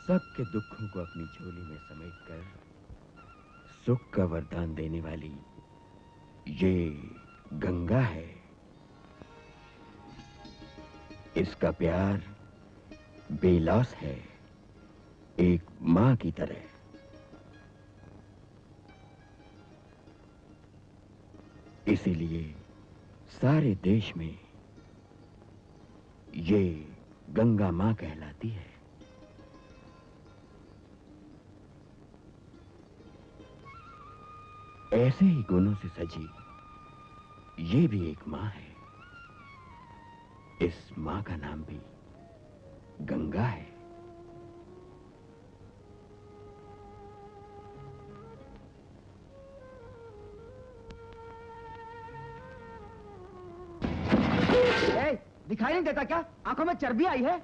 सबके दुखों को अपनी झोली में समेटकर सुख का वरदान देने वाली ये गंगा है। इसका प्यार बेलौस है, एक मां की तरह। इसीलिए सारे देश में ये गंगा मां कहलाती है। ऐसे ही गुणों से सजी ये भी एक मां है। इस मां का नाम भी गंगा है। दिखाई नहीं देता क्या? आंखों में चर्बी आई है?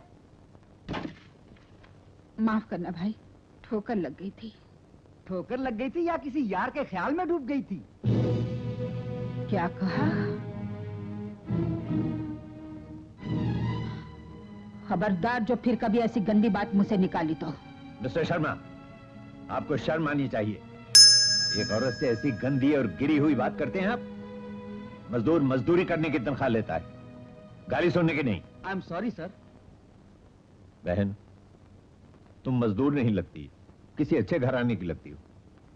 माफ करना भाई, ठोकर लग गई थी। ठोकर लग गई थी या किसी यार के ख्याल में डूब गई थी? क्या कहा? खबरदार जो फिर कभी ऐसी गंदी बात मुझसे निकाली तो। मिस्टर शर्मा, आपको शर्म आनी चाहिए। एक औरत से ऐसी गंदी और गिरी हुई बात करते हैं आप? मजदूर मजदूरी करने की तनख्वाह लेता है, गाली सुनने की नहीं। I am sorry sir. बहन, तुम मजदूर नहीं लगती, किसी अच्छे घराने की लगती हो।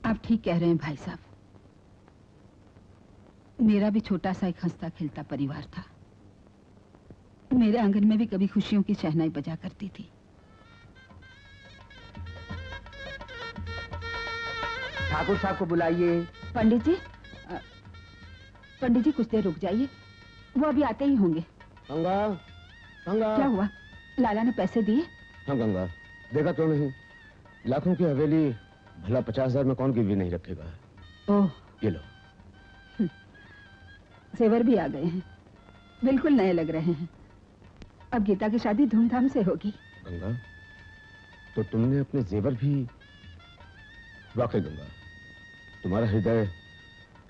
आप ठीक कह रहे हैं भाई साहब। मेरा भी छोटा सा एक हंसता खेलता परिवार था। मेरे आंगन में भी कभी खुशियों की शहनाई बजा करती थी। ठाकुर साहब को बुलाइए। पंडित जी कुछ देर रुक जाइए, वो अभी आते ही होंगे। गंगा, गंगा। क्या हुआ? लाला ने पैसे दिए? हाँ गंगा, देखा क्यों नहीं? लाखों की हवेली भला 50,000 में कौन गिरवी नहीं रखेगा। ओह, ये लो। जेवर भी आ गए हैं, बिल्कुल नए लग रहे हैं। अब गीता की शादी धूमधाम से होगी। गंगा, तो तुमने अपने जेवर भी। वाकई गंगा, तुम्हारा हृदय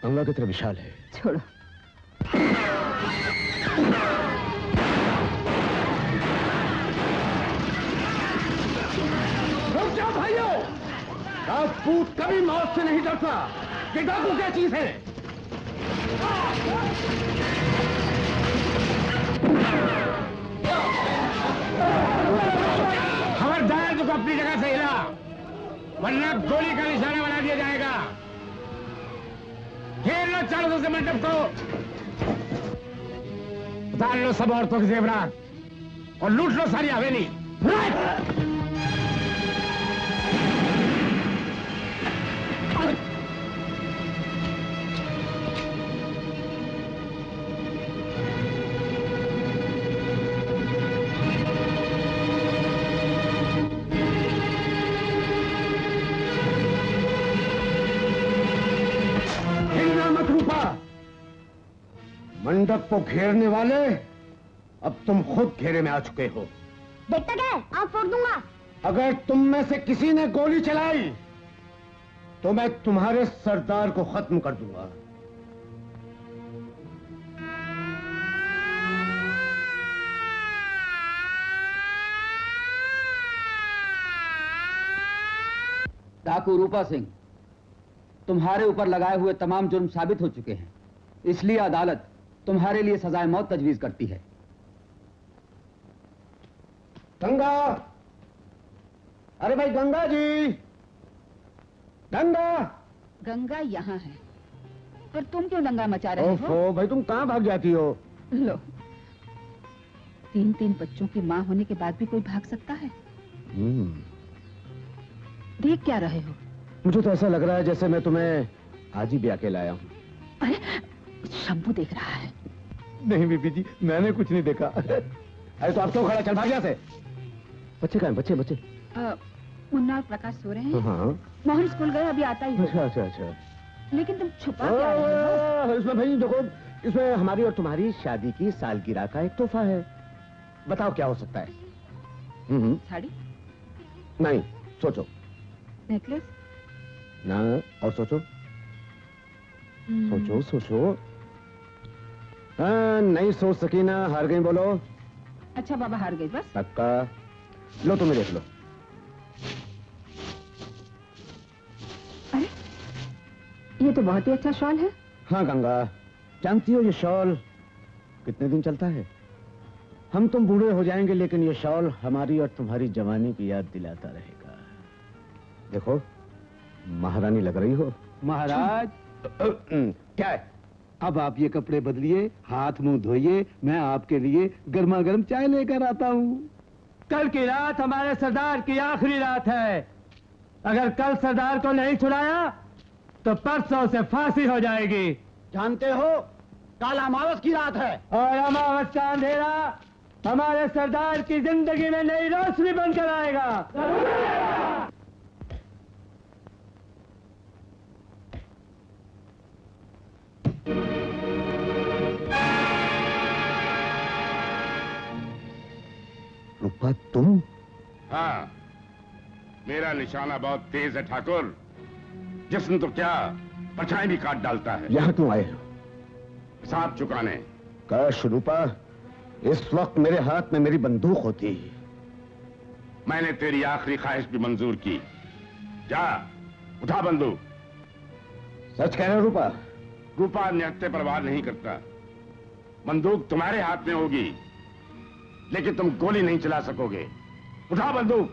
गंगा की तरह विशाल है। छोड़ो। रुक जाओ भाइयों, राजपूत कभी मौत से नहीं डरता। ये डाकू क्या चीज है? खबरदार तुम अपनी जगह से हिला, वरना गोली का निशाना बना दिया जाएगा। घेर लो चारों से मंडप को, उतार लो सब औरतों के जेवरात और लूट लो सारी हवेली। मंडप को घेरने वाले, अब तुम खुद घेरे में आ चुके हो। देखता क्या है? आंख फोड़ दूंगा। अगर तुम में से किसी ने गोली चलाई तो मैं तुम्हारे सरदार को खत्म कर दूंगा। डाकू रूपा सिंह, तुम्हारे ऊपर लगाए हुए तमाम जुर्म साबित हो चुके हैं, इसलिए अदालत तुम्हारे लिए सजाए मौत तजवीज करती है। गंगा, अरे भाई गंगा जी, गंगा। गंगा यहाँ है, पर तुम क्यों दंगा मचा रहे हो? भाई तुम कहाँ भाग जाती हो? लो, 3 बच्चों की माँ होने के बाद भी कोई भाग सकता है? देख क्या रहे हो? मुझे तो ऐसा लग रहा है जैसे मैं तुम्हें आज ही ब्याह के लाया हूँ। अरे, शंभू देख रहा है। नहीं बीबी जी, मैंने कुछ नहीं देखा। अरे तो आप क्यों खड़ा? चल भाग यहाँ से। बच्चे कहाँ हैं? बच्चे मुन्ना और प्रकाश सो रहे हैं। हाँ। मोहन स्कूल गए, अभी आता ही होगा। अच्छा। लेकिन तुम छुपा क्या रहे हो? इसमें भाई देखो, इसमें हमारी और तुम्हारी शादी की सालगिरह का एक तोहफा है। बताओ क्या हो सकता है? साड़ी? नहीं, सोचो। नेकलेस? ना, और सोचो। सोचो। हाँ, नहीं सोच सकी ना, हार गई। बोलो। अच्छा बाबा, हार गई बस। पक्का? लो तुम्हें देख लो। ये तो बहुत ही अच्छा शॉल है। हाँ गंगा, जानती हो ये शॉल कितने दिन चलता है? हम तुम बूढ़े हो जाएंगे लेकिन ये शॉल हमारी और तुम्हारी जवानी की याद दिलाता रहेगा। देखो, महारानी लग रही हो। महाराज क्या है? अब आप ये कपड़े बदलिए, हाथ मुंह धोइए, मैं आपके लिए गर्मा गर्म चाय लेकर आता हूँ। कल की रात हमारे सरदार की आखिरी रात है। अगर कल सरदार को नहीं छुड़ाया तो परसों से फांसी हो जाएगी। जानते हो, कल अमावस की रात है और अमावस का अंधेरा हमारे सरदार की जिंदगी में नई रोशनी बनकर आएगा। रूपा, तुम? हाँ, मेरा निशाना बहुत तेज है ठाकुर। जिस्म तो क्या, परछाई भी काट डालता है। यहाँ क्यों आए हो? हिसाब चुकाने। काश रूपा, इस वक्त मेरे हाथ में मेरी बंदूक होती। मैंने तेरी आखिरी ख्वाहिश भी मंजूर की। जा, उठा बंदूक। सच कह रहे हो रूपा? रूपा न्यहत्ते पर वार नहीं करता। बंदूक तुम्हारे हाथ में होगी लेकिन तुम गोली नहीं चला सकोगे। उठा बंदूक।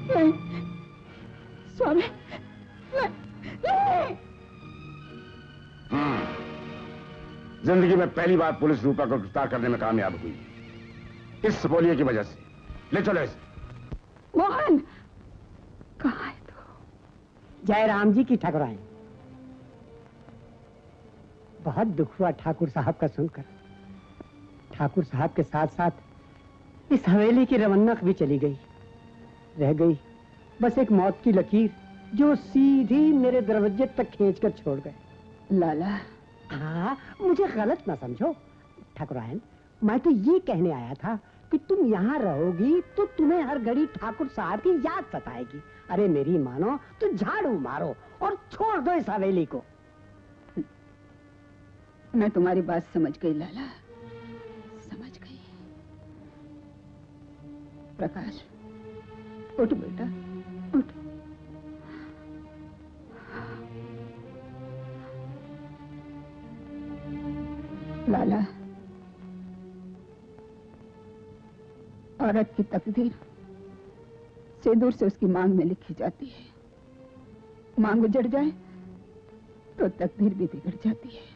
नहीं, स्वामी, जिंदगी में पहली बार पुलिस रूपा को गिरफ्तार करने में कामयाब हुई, इस सपोलिये की वजह से। ले चलो इसे। मोहन, कहाँ है तू? जय राम जी की ठाकुराइन। बहुत दुख हुआ ठाकुर साहब का सुनकर। ठाकुर साहब के साथ साथ इस हवेली की रमन्नक भी चली गई। रह गई बस एक मौत की लकीर जो सीधी मेरे दरवाजे तक खींचकर छोड़ गए। लाला, हाँ, मुझे गलत ना समझो ठाकुराइन, मैं तो ये कहने आया था कि तुम यहाँ रहोगी तो तुम्हें हर घड़ी ठाकुर साहब की याद सताएगी। अरे मेरी मानो तो झाड़ू मारो और छोड़ दो इस हवेली को। मैं तुम्हारी बात समझ गई लाला, समझ गई। प्रकाश, उठ बेटा, उठ। लाला, औरत की तकदीर सिंदूर से उसकी मांग में लिखी जाती है। मांग उजड़ जाए तो तकदीर भी बिगड़ जाती है।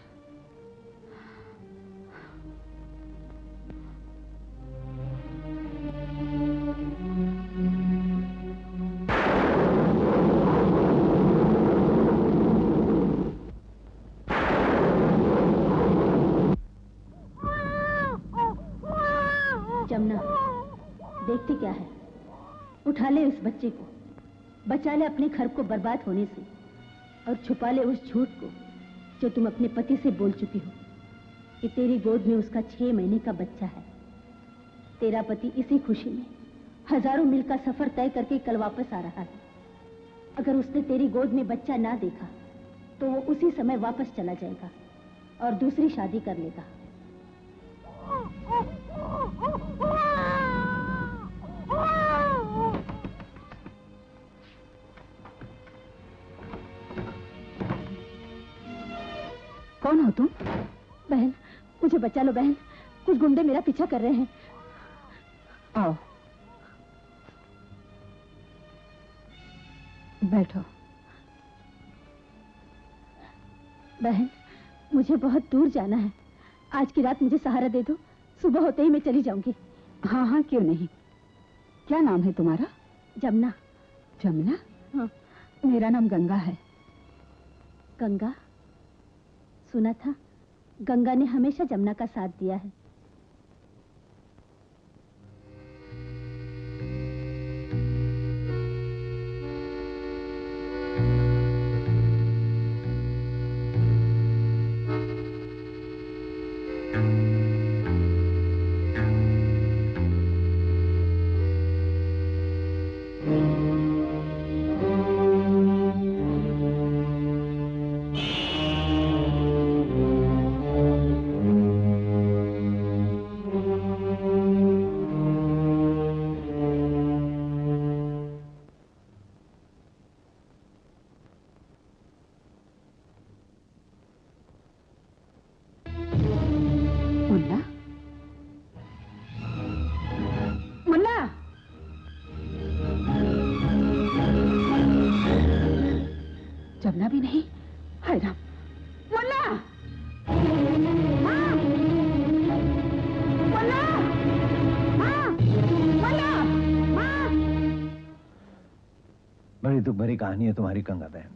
जमुना, देखती क्या है? उठा ले उस बच्चे को, बचा ले अपने घर को बर्बाद होने से और छुपा ले उस झूठ को जो तुम अपने पति से बोल चुकी हो कि तेरी गोद में उसका 6 महीने का बच्चा है। तेरा पति इसी खुशी में हजारों मील का सफर तय करके कल वापस आ रहा है। अगर उसने तेरी गोद में बच्चा ना देखा तो वो उसी समय वापस चला जाएगा और दूसरी शादी कर लेगा। कौन हो तुम? बहन, मुझे बचा लो बहन, कुछ गुंडे मेरा पीछा कर रहे हैं। आओ, बैठो। बहन, मुझे बहुत दूर जाना है। आज की रात मुझे सहारा दे दो, सुबह होते ही मैं चली जाऊंगी। हाँ हाँ, क्यों नहीं। क्या नाम है तुम्हारा? जमुना। जमुना? हाँ। मेरा नाम गंगा है। गंगा? सुना था गंगा ने हमेशा जमुना का साथ दिया है। जगना भी नहीं। हाय राम। मुन्ना! माँ! मुन्ना! माँ! मुन्ना! माँ! बड़ी दुख भरी कहानी है तुम्हारी गंगा बहन।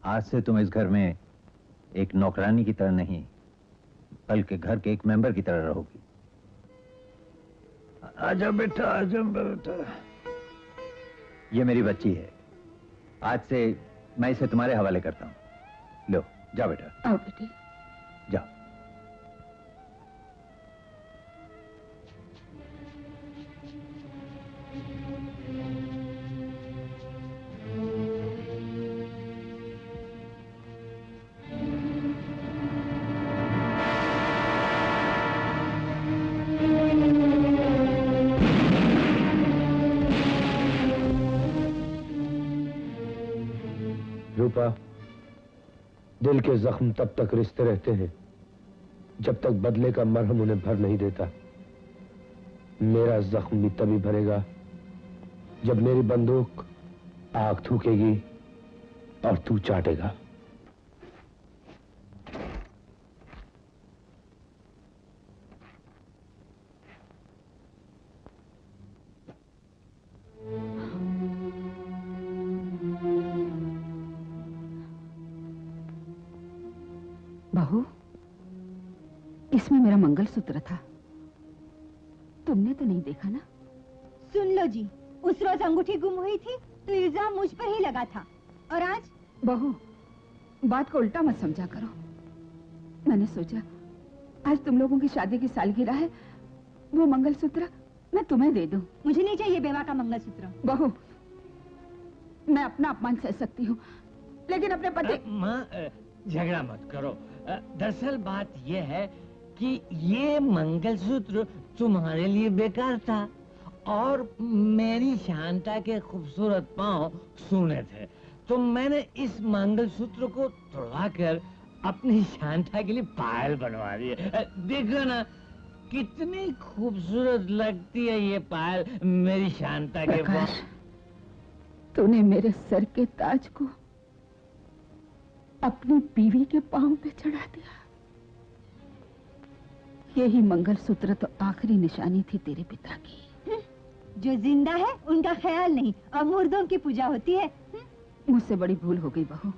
आज से तुम इस घर में एक नौकरानी की तरह नहीं, बल्कि घर के एक मेंबर की तरह रहोगी। आजा बेटा, आजा बेटा। ये मेरी बच्ची है। आज से मैं इसे तुम्हारे हवाले करता हूँ। लो जाओ बेटा। आओ बेटी। जाओ। रूपा, दिल के जख्म तब तक रिश्ते रहते हैं जब तक बदले का मरहम उन्हें भर नहीं देता। मेरा जख्म भी तभी भरेगा जब मेरी बंदूक आग थूकेगी और तू चाटेगा। बहू, इसमें मेरा मंगलसूत्र था। तुमने तो नहीं देखा ना? सुन लो जी, उस रोज अंगूठी गुम हुई थी तो इल्जाम मुझ पर ही लगा था, और आज? बहू, बात को उल्टा मत समझा करो। मैंने सोचा आज तुम लोगों की शादी की सालगिरह है, वो मंगलसूत्र मैं तुम्हें दे दूं। मुझे नहीं चाहिए बेवा का मंगलसूत्र। बहू, मैं अपना अपमान सह सकती हूँ, लेकिन अपने पति। माँ, झगड़ा मत करो। दरअसल बात यह है कि ये मंगलसूत्र तुम्हारे लिए बेकार था और मेरी शांता के खूबसूरत पांव सूने थे, तो मैंने इस मंगलसूत्र को तोड़वाकर अपनी शांता के लिए पायल बनवा दी। देखो ना कितनी खूबसूरत लगती है ये पायल मेरी शांता के पांव। तूने मेरे सर के ताज को अपनी बीवी के पांव पे चढ़ा दिया। यही मंगलसूत्र तो आखिरी निशानी थी तेरे पिता की। जो जिंदा है उनका ख्याल नहीं और मुर्दों की पूजा होती है। मुझसे बड़ी भूल हो गई बहू।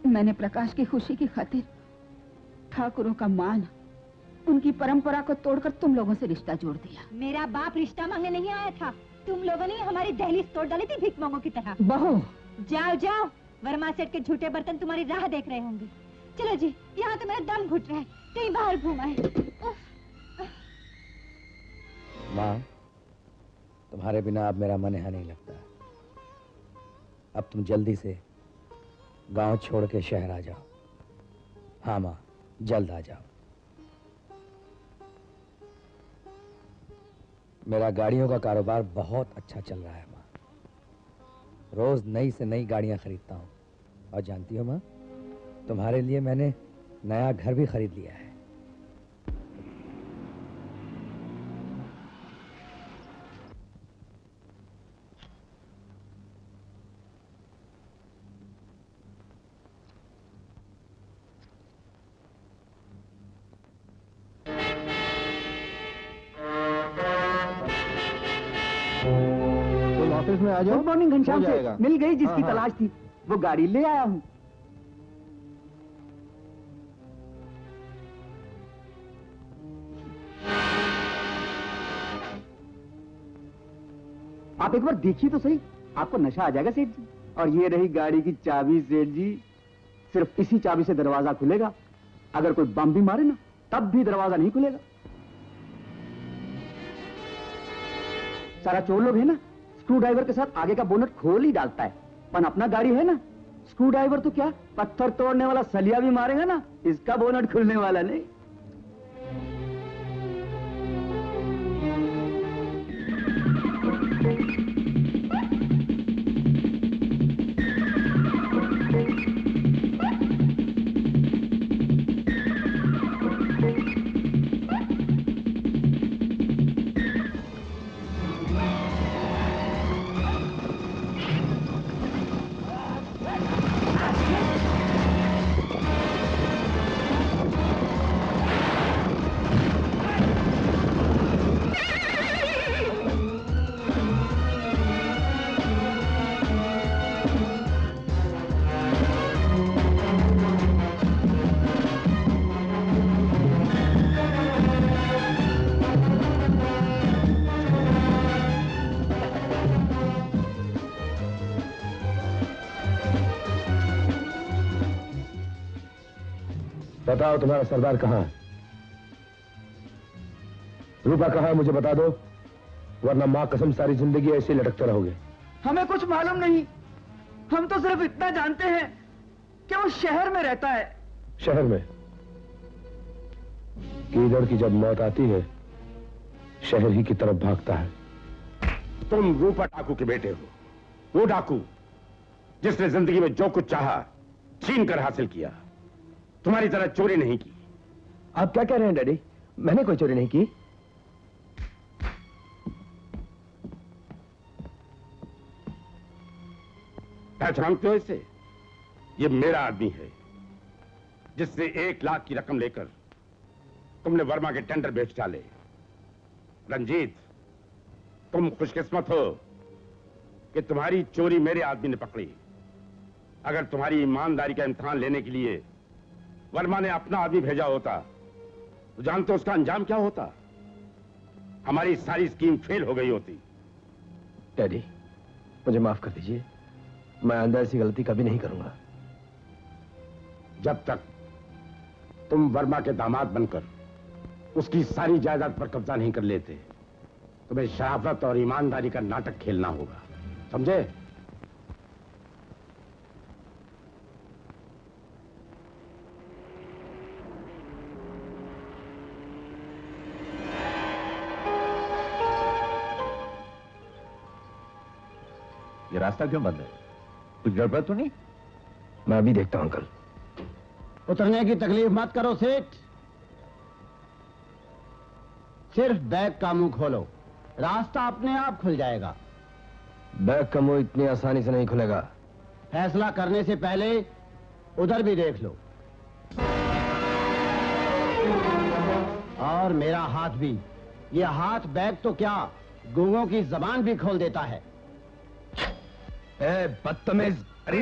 मैंने प्रकाश की खुशी की खातिर ठाकुरों का मान, उनकी परंपरा को तोड़कर तुम लोगों से रिश्ता जोड़ दिया। मेरा बाप रिश्ता मांगने नहीं आया था, तुम लोगों ने हमारी दहलीज तोड़ डाली थी भीख मांगों की तरह। बहू जाओ जाओ, वर्मा सेठ के झूठे बर्तन तुम्हारी राह देख रहे होंगे। चलो जी, यहाँ तो मेरा दम घुट रहा है, कहीं बाहर घूमा है। माँ, तुम्हारे बिना अब मेरा मन यहाँ नहीं लगता। अब तुम जल्दी से गांव छोड़ के शहर आ जाओ। हाँ माँ, जल्द आ जाओ। मेरा गाड़ियों का कारोबार बहुत अच्छा चल रहा है माँ। रोज नई से नई गाड़ियां खरीदता हूँ, और जानती हो माँ, तुम्हारे लिए मैंने नया घर भी खरीद लिया है। ऑफिस में आ जाओ। गुड मॉर्निंग घनश्याम से, मिल गई जिसकी हाँ। तलाश थी, वो गाड़ी ले आया हूँ। आप एक बार देखिए तो सही, आपको नशा आ जाएगा सेठ जी। और ये रही गाड़ी की चाबी सेठ जी, सिर्फ इसी चाबी से दरवाजा खुलेगा। अगर कोई बम भी मारे ना, तब भी दरवाजा नहीं खुलेगा। सारा चोर लोग है ना, स्क्रू ड्राइवर के साथ आगे का बोनट खोल ही डालता है, पर अपना गाड़ी है ना, स्क्रू ड्राइवर तो क्या, पत्थर तोड़ने वाला सलिया भी मारेगा ना, इसका बोनट खुलने वाला नहीं। बताओ तुम्हारा सरदार कहाँ है? रूपा कहाँ है मुझे बता दो, वरना मां कसम सारी जिंदगी ऐसे ही लटकते रहोगे। हमें कुछ मालूम नहीं, हम तो सिर्फ इतना जानते हैं कि वो शहर में रहता है। शहर में? कीदड़ की जब मौत आती है शहर ही की तरफ भागता है। तुम रूपा डाकू के बेटे हो, वो डाकू जिसने जिंदगी में जो कुछ चाहा छीन कर हासिल किया, तुम्हारी तरह चोरी नहीं की। आप क्या कह रहे हैं डैडी? मैंने कोई चोरी नहीं की। पहचानते हो इसे? ये मेरा आदमी है जिससे 1 लाख की रकम लेकर तुमने वर्मा के टेंडर बेच डाले। रंजीत, तुम खुशकिस्मत हो कि तुम्हारी चोरी मेरे आदमी ने पकड़ी। अगर तुम्हारी ईमानदारी का इम्तिहान लेने के लिए वर्मा ने अपना आदमी भेजा होता तो जानते उसका अंजाम क्या होता? हमारी सारी स्कीम फेल हो गई होती। डैडी, मुझे माफ कर दीजिए, मैं अंदर ऐसी गलती कभी नहीं करूंगा। जब तक तुम वर्मा के दामाद बनकर उसकी सारी जायदाद पर कब्जा नहीं कर लेते, तुम्हें शराफत और ईमानदारी का नाटक खेलना होगा, समझे? ये रास्ता क्यों बंद है? कुछ गड़बड़ तो नहीं? मैं अभी देखता हूं अंकल। उतरने की तकलीफ मत करो सेठ, सिर्फ बैग का मुंह खोलो, रास्ता अपने आप खुल जाएगा। बैग का मुंह इतनी आसानी से नहीं खुलेगा। फैसला करने से पहले उधर भी देख लो, और मेरा हाथ भी। ये हाथ बैग तो क्या, गूंगों की जबान भी खोल देता है। बदतमीज! अरे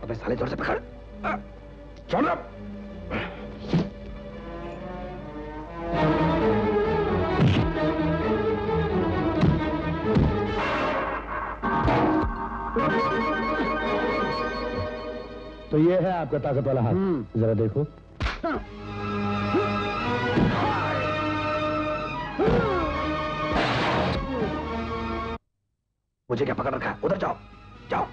अबे साले, जोर से पकड़। चलो। तो ये है आपका ताकत वाला हाथ, जरा देखो। मुझे क्या पकड़ रखा है? उधर जाओ, जाओ।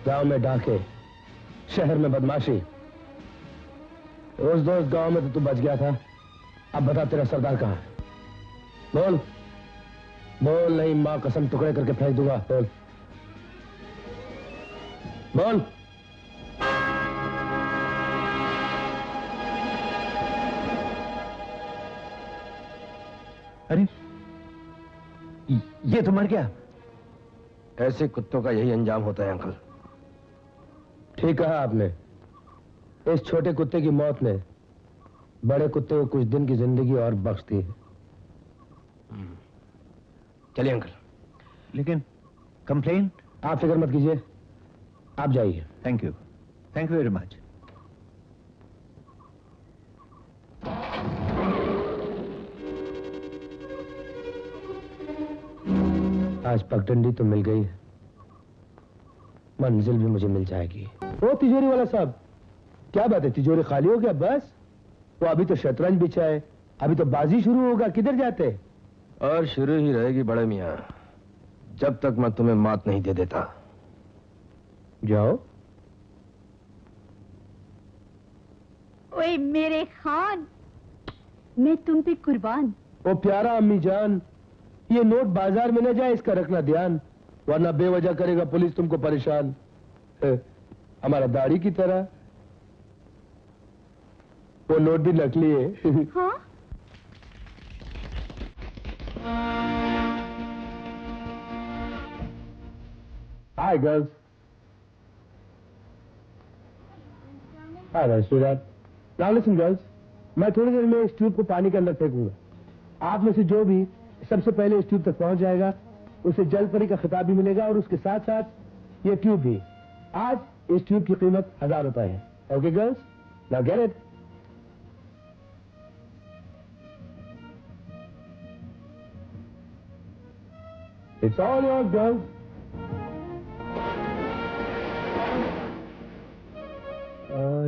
गांव में डाके, शहर में बदमाशी। रोज दोस्त गांव में तो तू बच गया था, अब बता तेरा सरदार कहाँ है? बोल बोल, नहीं मां कसम टुकड़े करके फेंक दूंगा। बोल बोल। अरे ये तो मर गया। ऐसे कुत्तों का यही अंजाम होता है अंकल। ठीक कहा आपने, इस छोटे कुत्ते की मौत ने बड़े कुत्ते को कुछ दिन की जिंदगी और बख्श दी है। चलिए अंकल। लेकिन कंप्लेन? आप फिक्र मत कीजिए, आप जाइए। Thank you very much. आज पगडंडी तो मिल गई है, मंजिल भी मुझे मिल जाएगी। ओ तिजोरी वाला साहब, क्या बात है, तिजोरी खाली हो गया? बस वो अभी तो शतरंज बिछा है, अभी तो बाजी शुरू होगा, किधर जाते? और शुरू ही रहेगी बड़े मियां, जब तक मैं तुम्हें मात नहीं दे देता। जाओ। ओए मेरे खान, मैं तुम पे कुर्बान। ओ प्यारा अम्मी जान, ये नोट बाजार में न जाए, इसका रखना ध्यान, वरना बेवजह करेगा पुलिस तुमको परेशान। हमारा दाढ़ी की तरह वो नोट भी नकली है। हाँ? Hi girls. Hi sweetheart. Now listen girls, मैं थोड़ी देर में इस ट्यूब को पानी के अंदर फेंकूंगा। आप में से जो भी सबसे पहले इस ट्यूब तक पहुंच जाएगा उसे जल परी का खिताब भी मिलेगा और उसके साथ साथ ये ट्यूब भी। आज इस ट्यूब की कीमत 1000 रुपए है। Okay girls, now get it. It's all yours girls.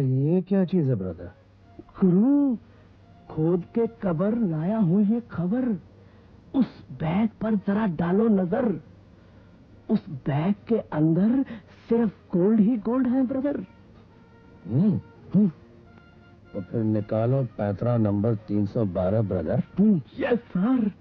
ये क्या चीज है ब्रदर? गुरु, खोद के कबर लाया हूं ये खबर। उस बैग पर जरा डालो नजर। उस बैग के अंदर सिर्फ गोल्ड ही गोल्ड है ब्रदर। तो फिर निकालो पैतरा नंबर 312 ब्रदर। Yes sir.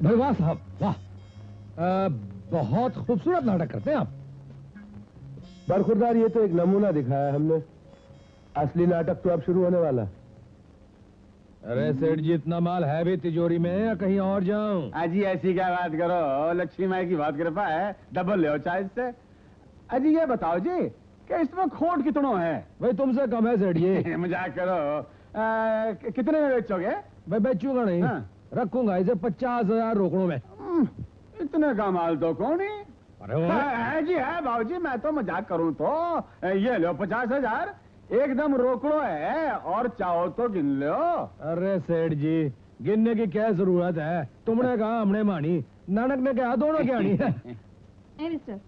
भाई वाह साहब वाह, बहुत खूबसूरत नाटक करते हैं आप। बरखुरदार, ये तो एक नमूना दिखाया हमने, असली नाटक तो अब शुरू होने वाला। अरे सेठ जी, इतना माल है भी तिजोरी में या कहीं और जाऊं? अजी ऐसी क्या बात करो, लक्ष्मी माई की बहुत कृपा है, डबल ले चाय से। अजी ये बताओ जी कि इसमें खोट कितनों है? भाई तुमसे कम है सेठ जी। मजाक करो। कितने में बेचोगे? भाई बेचूंगा नहीं। हाँ। रखूंगा इसे 50,000 रोकड़ों में। इतने का माल तो कौन ही? अरे है जी है भाजी, मैं तो मजाक करूं तो ये लो 50,000 एकदम रोकड़ो है, और चाहो तो गिन लो। अरे सेठ जी, गिनने की क्या जरूरत है? तुमने कहा हमने मानी, नानक ने कहा दोनों क्या नहीं। मिस्टर,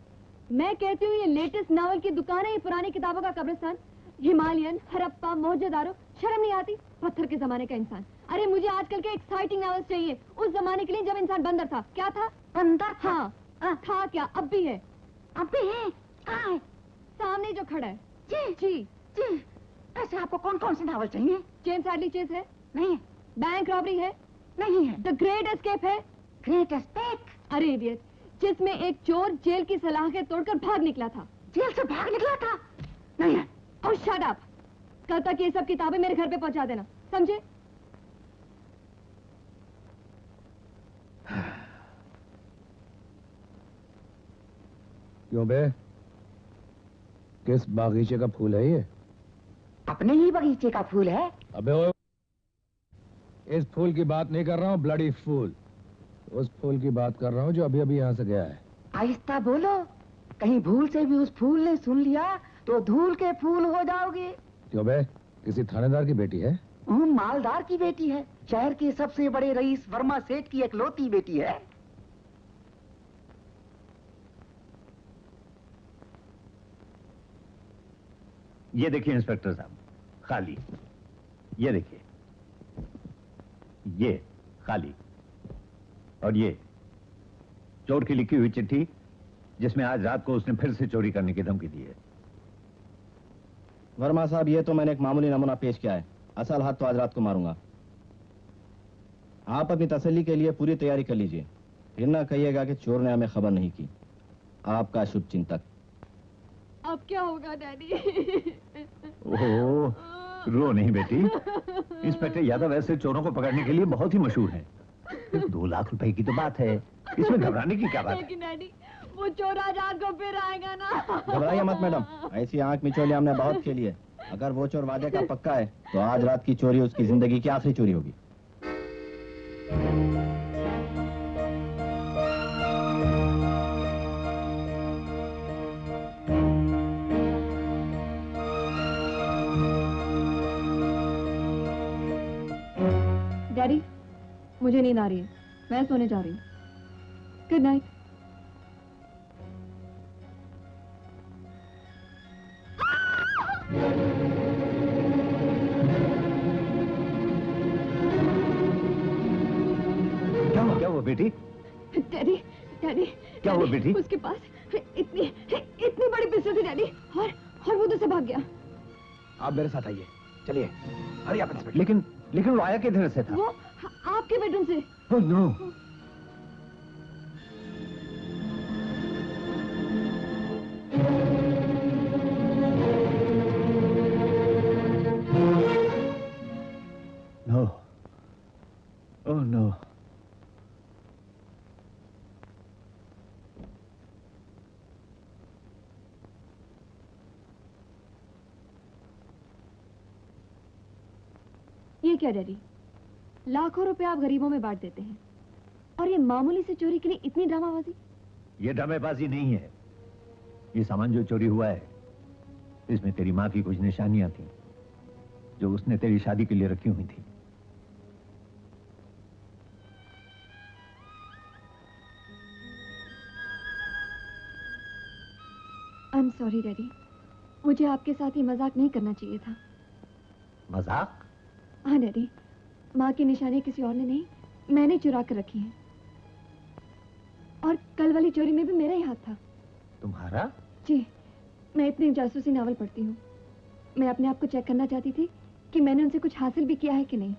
मैं कहती हूँ ये लेटेस्ट नॉवल की दुकान है, ये पुरानी किताबों का कब्रिस्तान। हिमालयन, हरप्पा, मोहनजोदारो, शर्म नहीं आती? पत्थर के जमाने का इंसान। अरे मुझे आजकल के एक्साइटिंग नॉवेल्स चाहिए, उस जमाने के लिए जब इंसान बंदर था। क्या था? बंदर? हाँ। था क्या? अब भी है। अब भी है? कहाँ है? सामने जो खड़ा है। जी जी जी। ऐसे आपको कौन कौन सी नॉवल चाहिए? चेन सैडली चेज है? नहीं है। बैंक रॉबरी है? नहीं है। द ग्रेट एस्केप है? Great escape? अरे इडियट, जिसमें एक चोर जेल की सलाखें तोड़कर भाग निकला था। जेल से भाग निकला था? नहीं है। ओह शट अप। कल तक ये सब किताबें मेरे घर पे पहुंचा देना, समझे? क्यों बे, किस बागीचे का फूल है ये? अपने ही बगीचे का फूल है। अबे ओ, इस फूल की बात नहीं कर रहा हूँ, ब्लडी फूल। उस फूल की बात कर रहा हूँ जो अभी अभी यहाँ से गया है। आहिस्ता बोलो, कहीं भूल से भी उस फूल ने सुन लिया तो धूल के फूल हो जाओगे। क्यों बे, किसी थानेदार की बेटी है? मालदार की बेटी है, शहर के सबसे बड़े रईस वर्मा सेठ की इकलौती बेटी है। ये देखिए इंस्पेक्टर साहब, खाली। ये देखिए, ये खाली। और ये चोर की लिखी हुई चिट्ठी, जिसमें आज रात को उसने फिर से चोरी करने की धमकी दी है। वर्मा साहब, ये तो मैंने एक मामूली नमूना पेश किया है, असल हाथ तो आज रात को मारूंगा। आप अपनी तसल्ली के लिए पूरी तैयारी कर लीजिए, फिर ना कहिएगा कि चोर ने हमें खबर नहीं की। आपका शुभ चिंतक। अब क्या होगा डैडी? ओह, रो नहीं बेटी। इंस्पेक्टर यादव ऐसे चोरों को पकड़ने के लिए बहुत ही मशहूर हैं। 2 लाख रुपए की तो बात है, इसमें घबराने की क्या बात है? लेकिन डैडी, वो चोर आज रात को फिर आएगा ना। घबराइए मत मैडम, ऐसी आंख मिचौली हमने बहुत खेली है। अगर वो चोर वादे का पक्का है तो आज रात की चोरी उसकी जिंदगी की आखिरी चोरी होगी। डैडी, मुझे नींद आ रही है, मैं सोने जा रही हूँ। Good night. क्या हुआ बेटी? डैडी, डैडी, क्या हुआ बेटी? उसके पास इतनी बड़ी पिस्टल थी डैडी, और वो तो से भाग गया। आप मेरे साथ आइए, चलिए। अरे आप इंस्पेक्टर। लेकिन वो आया किधर से था? वो आपके बेडरूम से। Oh no. No. Oh no. ये क्या डैडी, लाखों रुपए आप गरीबों में बांट देते हैं और ये मामूली से चोरी के लिए इतनी ड्रामाबाजी? ये ड्रामेबाजी नहीं है। ये सामान जो चोरी हुआ है, इसमें तेरी माँ की कुछ निशानियां थी जो उसने तेरी शादी के लिए रखी हुई थी। आई एम सॉरी डैडी, मुझे आपके साथ ये मजाक नहीं करना चाहिए था। मजाक? हाँ डैडी, माँ की निशानी किसी और ने नहीं, मैंने चुरा कर रखी है। और कल वाली चोरी में भी मेरा ही हाथ था। तुम्हारा? जी, मैं इतनी जासूसी नावल पढ़ती हूँ। मैं अपने आप को चेक करना चाहती थी कि मैंने उनसे कुछ हासिल भी किया है कि नहीं।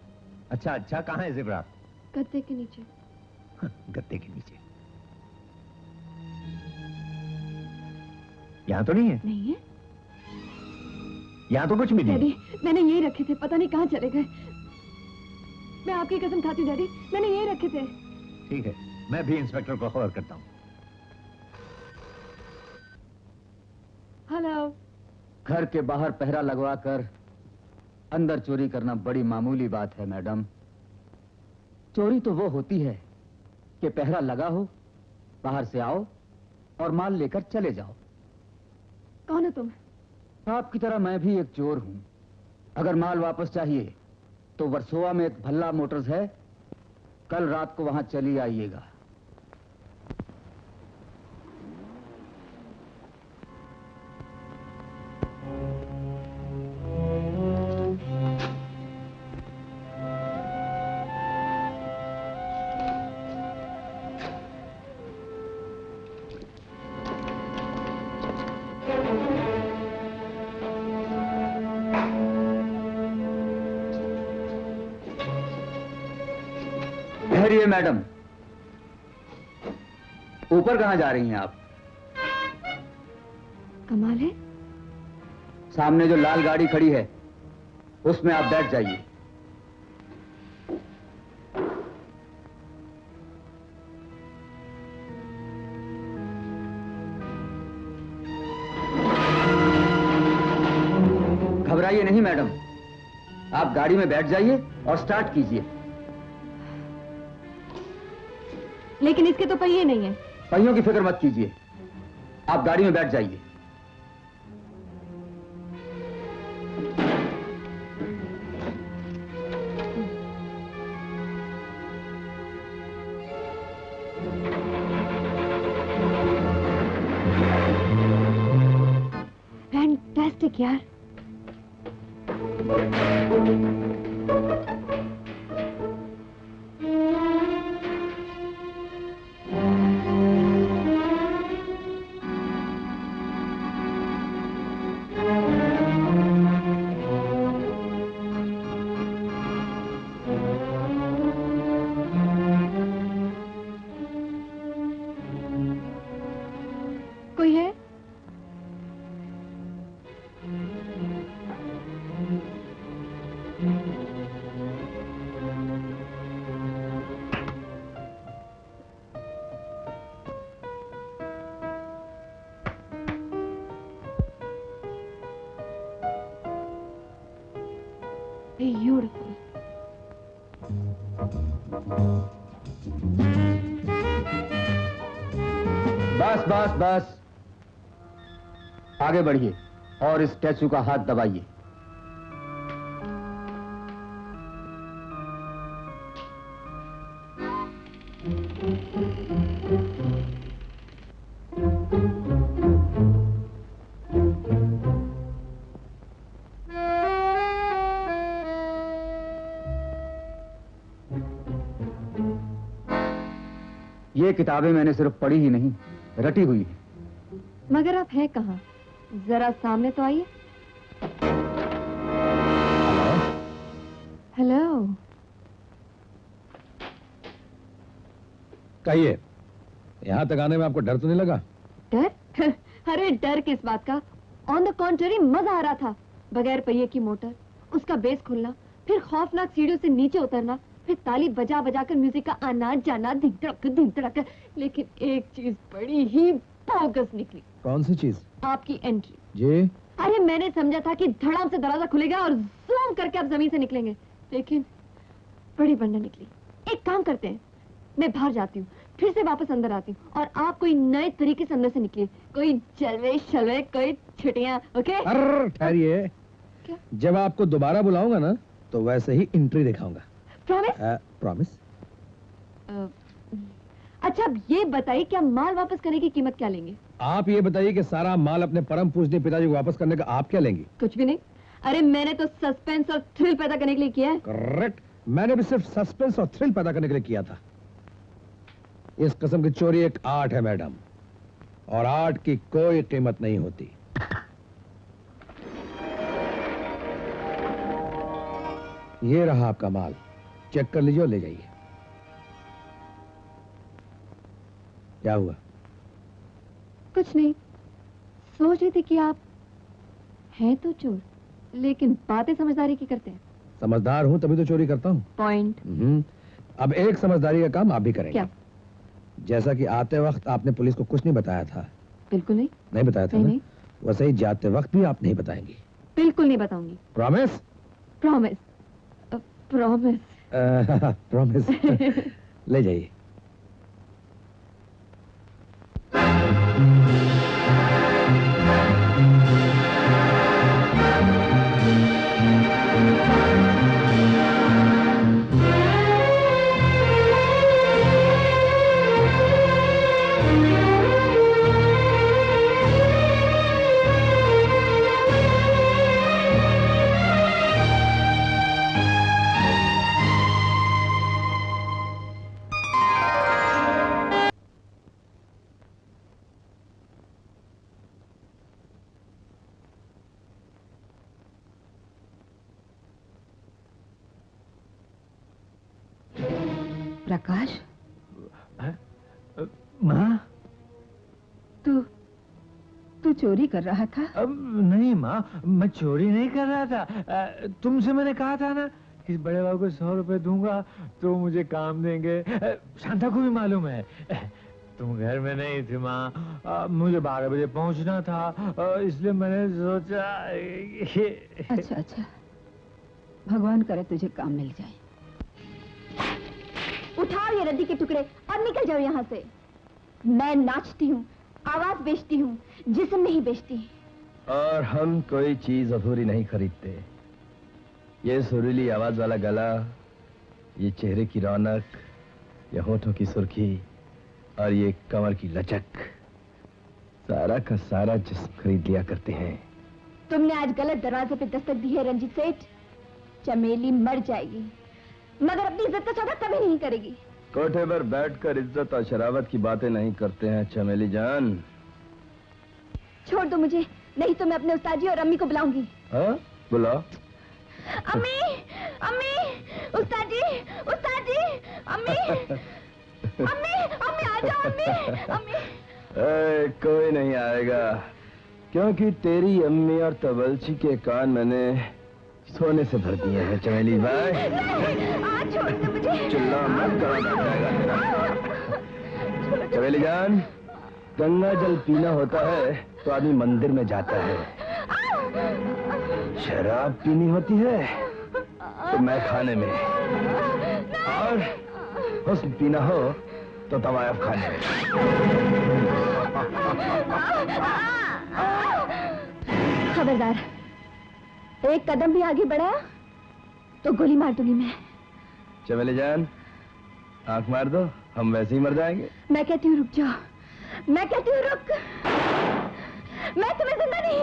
अच्छा, कहाँ है ज़ेवरात? गद्दे के नीचे। गद्दे के नीचे? यहाँ तो नहीं है? नहीं है। यहाँ तो कुछ भी नहीं। डैडी, मैंने यही रखे थे, पता नहीं कहाँ चले गए। मैं आपकी कसम खाती हूँ डैडी, मैंने यही रखे थे। ठीक है, मैं भी इंस्पेक्टर को खबर करता हूँ। हेलो। घर के बाहर पहरा लगवाकर अंदर चोरी करना बड़ी मामूली बात है मैडम। चोरी तो वो होती है कि पहरा लगा हो, बाहर से आओ और माल लेकर चले जाओ। कौन हो तुम? आपकी तरह मैं भी एक चोर हूं। अगर माल वापस चाहिए तो वर्सोवा में एक भल्ला मोटर्स है, कल रात को वहां चली आइएगा। ठहरिए मैडम, ऊपर कहां जा रही हैं आप? कमाल है, सामने जो लाल गाड़ी खड़ी है उसमें आप बैठ जाइए। घबराइए नहीं मैडम, आप गाड़ी में बैठ जाइए और स्टार्ट कीजिए। लेकिन इसके तो पहिए नहीं है। पहियों की फिक्र मत कीजिए, आप गाड़ी में बैठ जाइए। फैंटास्टिक यार। कोई है? Beautiful. बस बस बस, आगे बढ़िए और इस स्टैचू का हाथ दबाइए। ये किताबें मैंने सिर्फ पढ़ी ही नहीं, रटी हुई है। मगर आप हैं कहाँ? जरा सामने तो आइए। हेलो। कहिए, यहाँ तक आने में आपको डर तो नहीं लगा? डर? अरे डर किस बात का? ऑन द कॉन्ट्ररी मजा आ रहा था। बगैर पहिए की मोटर, उसका बेस खुलना, फिर खौफनाक सीढ़ियों से नीचे उतरना, फिर ताली बजा बजा कर म्यूजिक का आना जाना, धिन धड़क। लेकिन एक चीज बड़ी ही बोगस निकली। कौन सी चीज? आपकी एंट्री। जी? अरे मैंने समझा था कि धड़ाम से दरवाजा खुलेगा और जूम करके आप जमीन से निकलेंगे, लेकिन बड़ी बंडा निकली। एक काम करते हैं, मैं बाहर जाती हूँ, फिर से वापस अंदर आती हूँ और आप कोई नए तरीके से अंदर से निकलिए, कोई जलवे शलवे, कोई छुट्टियाँ। ओके? ठहरिए, जब आपको दोबारा बुलाऊंगा ना तो वैसे ही एंट्री दिखाऊंगा। प्रॉमिस? प्रॉमिस। अच्छा, अब ये बताइए क्या माल वापस करने की कीमत क्या लेंगे? आप ये बताइए कि सारा माल अपने परम पूजनीय पिताजी को वापस करने का आप क्या लेंगी? कुछ भी नहीं। अरे मैंने तो सस्पेंस और थ्रिल पैदा करने के लिए किया है। करेक्ट, मैंने भी सिर्फ सस्पेंस और थ्रिल पैदा करने के लिए किया था। इस किस्म की चोरी एक आर्ट है मैडम, और आर्ट की कोई कीमत नहीं होती। ये रहा आपका माल, चेक कर लीजिए और ले जाइए। क्या हुआ? कुछ नहीं, सोच रही थी कि आप हैं तो चोर, लेकिन बातें समझदारी की करते हैं। समझदार हूं तभी तो चोरी करता हूं। पॉइंट। अब एक समझदारी का काम आप भी करेंगे। क्या? जैसा कि आते वक्त आपने पुलिस को कुछ नहीं बताया था। बिल्कुल नहीं। नहीं बताया था? नहीं। वैसे ही जाते वक्त भी आप नहीं बताएंगी। बिल्कुल नहीं बताऊंगी। प्रॉमिस? प्रॉमिस। प्रॉमिस। प्रॉमिस। ले जाइए। प्रकाश, माँ, तू चोरी कर रहा था? नहीं माँ, मैं चोरी नहीं कर रहा था। तुमसे मैंने कहा था ना कि बड़े बाबू को 100 रुपए दूंगा तो मुझे काम देंगे। शांता को भी मालूम है। तुम घर में नहीं थी माँ, मुझे 12 बजे पहुंचना था, इसलिए मैंने सोचा। अच्छा अच्छा, भगवान करे तुझे काम मिल जाए। उठाओ ये रद्दी के टुकड़े और निकल जाओ यहाँ से। मैं नाचती हूँ, आवाज बेचती हूँ, जिस्म नहीं बेचती। और हम कोई चीज अधूरी नहीं खरीदते। ये सुरीली आवाज वाला गला, ये चेहरे की रौनक, ये होठों की सुर्खी और ये कमर की लचक, सारा का सारा जिस्म खरीद लिया करते हैं। तुमने आज गलत दरवाजे पे दस्तक दी है रंजीत सेठ। चमेली मर जाएगी मगर अपनी इज्जत का सौदा कभी नहीं करेगी। कोठे पर बैठकर इज्जत और शरावत की बातें नहीं करते हैं चमेली जान। छोड़ दो मुझे, नहीं तो मैं अपने उस्ताद जी और अम्मी को बुलाऊंगी। हाँ, बुलाओ। अम्मी, अम्मी, उस्ताद जी, अम्मी, अम्मी, अम्मी आ जाओ अम्मी, अम्मी। कोई नहीं आएगा, क्योंकि तेरी अम्मी और तबलची के कान मैंने सोने से भर दिए हैं चमेली भाई। चिल्ला मत, गला बैठ जाएगा तेरा। चमेली जान, गंगा जल पीना होता है तो आदमी मंदिर में जाता है, शराब पीनी होती है तो मैं खाने में, और हुस्न पीना हो तो तवायफ खाने में। खबरदार, एक कदम भी आगे बढ़ा तो गोली मार दूंगी मैं। चमेली जान, आंख मार दो, हम वैसे ही मर जाएंगे। मैं कहती हूँ रुक जाओ, मैं कहती हूँ रुक, मैं तुम्हें जिंदा नहीं।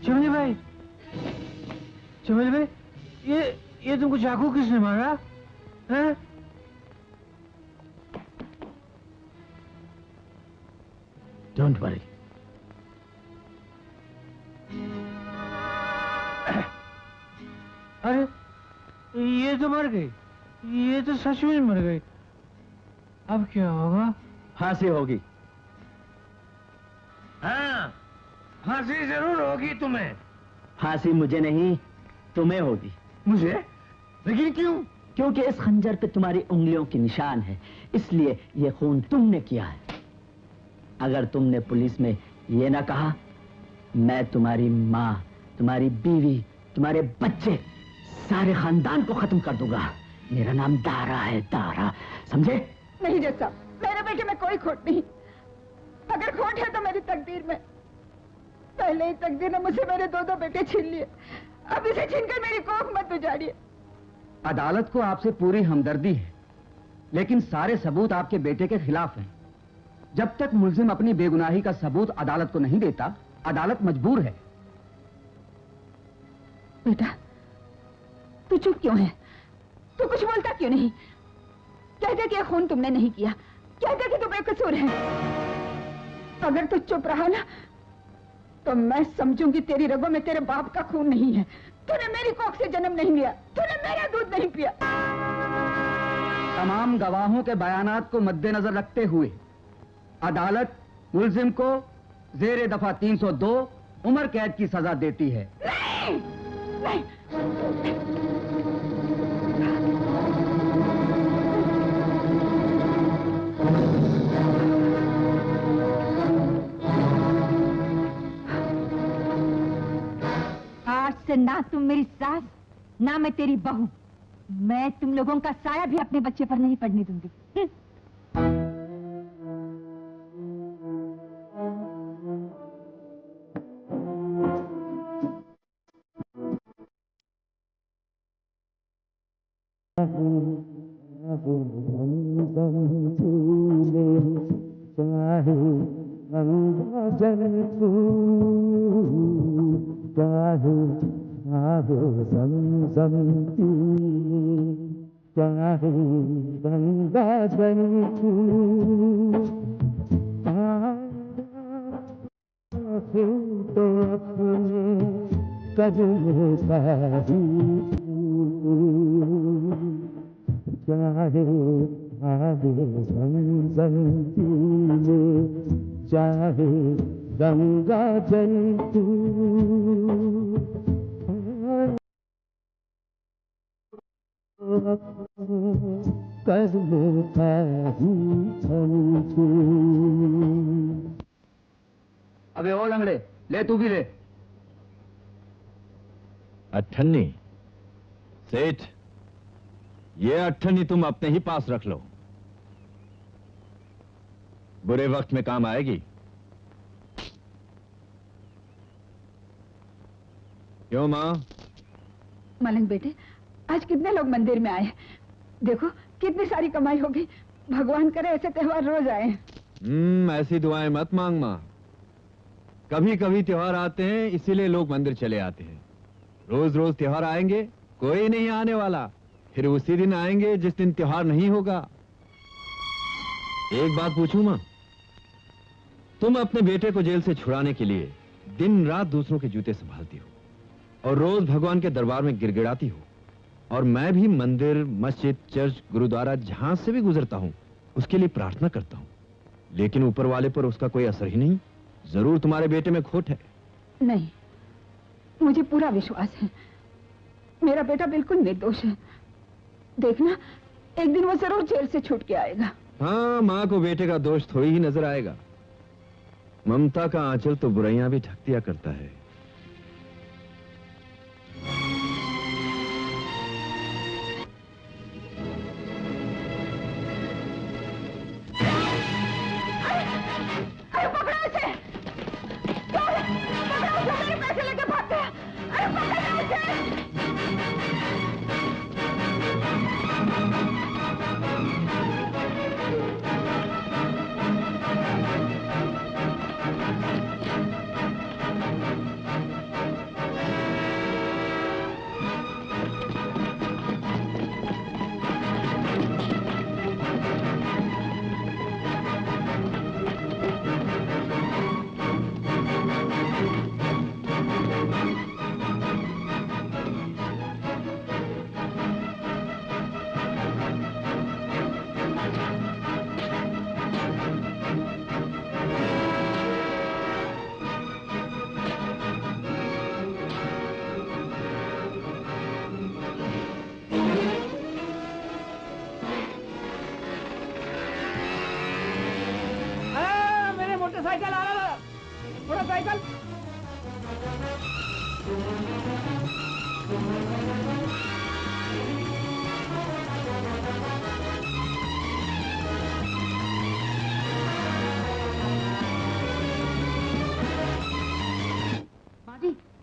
चमेली भाई, चमेली भाई, ये तुमको चाकू किसने मारा? हैं? Don't worry. अरे ये तो मर गई, ये तो सच में मर गई। अब क्या होगा? फांसी होगी। हाँ, फांसी जरूर होगी तुम्हें। फांसी मुझे नहीं, तुम्हें होगी। मुझे? लेकिन क्यों? क्योंकि इस खंजर पे तुम्हारी उंगलियों के निशान है, इसलिए ये खून तुमने किया है। अगर तुमने पुलिस में ये ना कहा, मैं तुम्हारी माँ, तुम्हारी बीवी, तुम्हारे बच्चे, सारे खानदान को खत्म कर दूंगा। मेरा नाम दारा है, दारा, समझे? नहीं जज साहब, मेरे बेटे में कोई खोट नहीं। अगर खोट है तो मेरी तकदीर में। पहले ही तकदीर ने मुझसे मेरे दो बेटे छीन लिए, अब इसे छीनकर मेरी कोख मत उजाड़िए। अदालत को आपसे पूरी हमदर्दी है, लेकिन सारे सबूत आपके बेटे के खिलाफ हैं। जब तक मुल्जिम अपनी बेगुनाही का सबूत अदालत को नहीं देता, अदालत मजबूर है। बेटा, तू चुप क्यों है? तू कुछ बोलता क्यों नहीं? कहते कि खून तुमने नहीं किया, कहते कि तू बेकसूर है। अगर तू चुप रहा ना, तो मैं समझूंगी तेरी रगों में तेरे बाप का खून नहीं है। तूने मेरी कोख से जन्म नहीं लिया, तूने मेरा दूध नहीं पिया। तमाम गवाहों के बयानात को मद्देनजर रखते हुए अदालत मुल्जिम को जेर दफा 302 उम्र कैद की सजा देती है। नहीं, नहीं। आज से ना तुम मेरी सास, ना मैं तेरी बहू। मैं तुम लोगों का साया भी अपने बच्चे पर नहीं पड़ने दूंगी। चाहे गंगा जल कर अबे ओ लंगड़े, ले तू भी ले। अट्ठन्नी सेठ, ये अट्ठन्नी तुम अपने ही पास रख लो, बुरे वक्त में काम आएगी। क्यों मां? मलंग बेटे, आज कितने लोग मंदिर में आए। देखो कितनी सारी कमाई हो गई। भगवान करे ऐसे त्योहार रोज आए। ऐसी दुआएं मत मांग मां। कभी कभी त्योहार आते हैं, इसीलिए लोग मंदिर चले आते हैं। रोज रोज त्योहार आएंगे, कोई नहीं आने वाला। फिर उसी दिन आएंगे जिस दिन त्योहार नहीं होगा। एक बात पूछूं मां, तुम अपने बेटे को जेल से छुड़ाने के लिए दिन रात दूसरों के जूते संभालती हो और रोज भगवान के दरबार में गिड़गिड़ाती हो, और मैं भी मंदिर, मस्जिद, चर्च, गुरुद्वारा जहां से भी गुजरता हूं उसके लिए प्रार्थना करता हूं, लेकिन ऊपर वाले पर उसका कोई असर ही नहीं। जरूर तुम्हारे बेटे में खोट है। नहीं, मुझे पूरा विश्वास है, मेरा बेटा बिल्कुल निर्दोष है। देखना, एक दिन वो जरूर जेल से छूट के आएगा। हाँ, माँ को बेटे का दोष थोड़ी ही नजर आएगा। ममता का आंचल तो बुराइयां भी ढक दिया करता है। अरे पकड़ो इसे! पकड़ो उसे, मेरे पैसे लेके भाग गया। अरे पकड़ो उसे! मोटरसाइकिल आ रहा है, मोटरसाइकिल।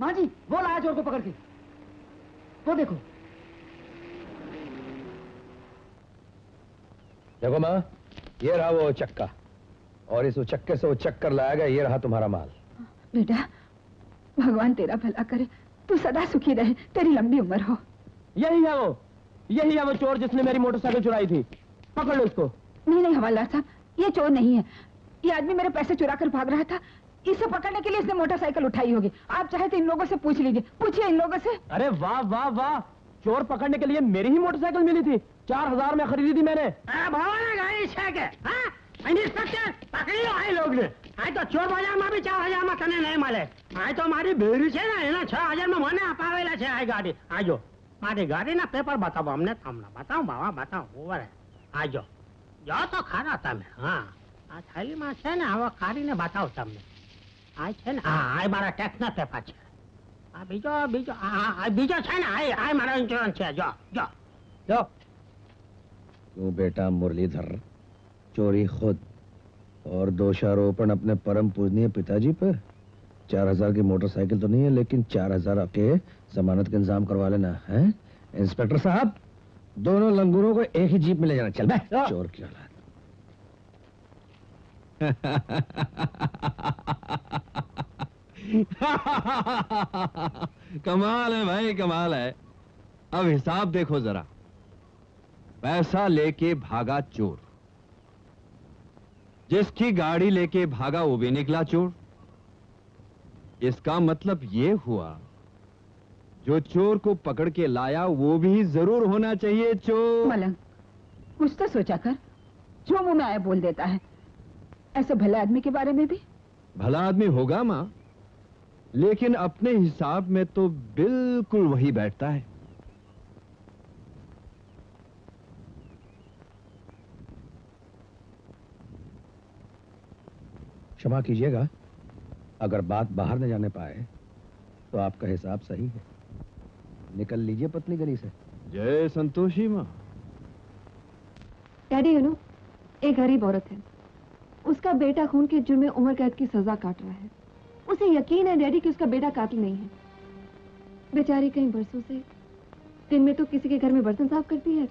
माँ जी वो लाया चोर को पकड़ के, वो देखो। देखो माँ, ये रहा वो चक्का, और इस चक्के से वो चक्कर लाया गया, ये रहा तुम्हारा माल। बेटा भगवान तेरा भला करे, तू सदा सुखी रहे, तेरी लंबी उम्र हो। यही है वो चोर जिसने मेरी मोटरसाइकिल चुराई थी। पकड़ लो इसको। नहीं नहीं हवालदार साहब, ये चोर नहीं है। ये आदमी मेरे पैसे चुरा कर भाग रहा था, इसे पकड़ने के लिए इसने मोटरसाइकिल उठाई होगी। आप चाहे तो इन लोगों से पूछ लीजिए, पूछिए इन लोगों से। अरे वाह वाह वाह, चोर पकड़ने के लिए मेरी ही मोटरसाइकिल मिली थी, 4000 में खरीदी थी मैंने। इंस्पेक्टर पकड़ी लो आई लोग ने। आई तो चोर बाजार में भी 4000 में कने नहीं મળે। आई तो मारी बेरी છે ને એના 6000 में મને અપાવેલા છે આ ગાડી। આજો મારી ગાડીના પેપર બતાવો અમને, તમને બતાવો બાવા બતાવો ઓવર આજો જો તો ખરા તમે। હા આ થેલીમાં છે ને આવા કાઢીને બતાવો તમને। આ છે ને આ મારા ટેક્સના પેપર છે। આ બીજો છે ને આ મારો ઇન્સ્યોરન્સ છે। જો જો जो क्यों बेटा मुरलीधर, चोरी खुद और दोषारोपण अपने परम पूजनीय पिताजी पर। 4000 की मोटरसाइकिल तो नहीं है, लेकिन 4000 के जमानत का इंतजाम करवा लेना है। इंस्पेक्टर साहब, दोनों लंगूरों को एक ही जीप में ले जाना। चल बे, चोर की औलाद। कमाल है भाई, कमाल है। अब हिसाब देखो जरा, पैसा लेके भागा चोर, जिसकी गाड़ी लेके भागा वो भी निकला चोर। इसका मतलब ये हुआ जो चोर को पकड़ के लाया वो भी जरूर होना चाहिए चोर। मलंग, कुछ तो सोचा कर, जो मुंह में आया बोल देता है। ऐसे भले आदमी के बारे में भी। भला आदमी होगा माँ, लेकिन अपने हिसाब में तो बिल्कुल वही बैठता है। क्षमा कीजिएगा, अगर बात बाहर न जाने पाए तो आपका हिसाब सही है। निकल लीजिए पत्नी गली से। जय संतोषी माँ। डैडी यू नो, एक गरीब औरत है, उसका बेटा खून के जुर्म में उम्र कैद की सजा काट रहा है। उसे यकीन है डैडी कि उसका बेटा कातिल नहीं है। बेचारी कई बरसों से दिन में तो किसी के घर में बर्तन साफ करती है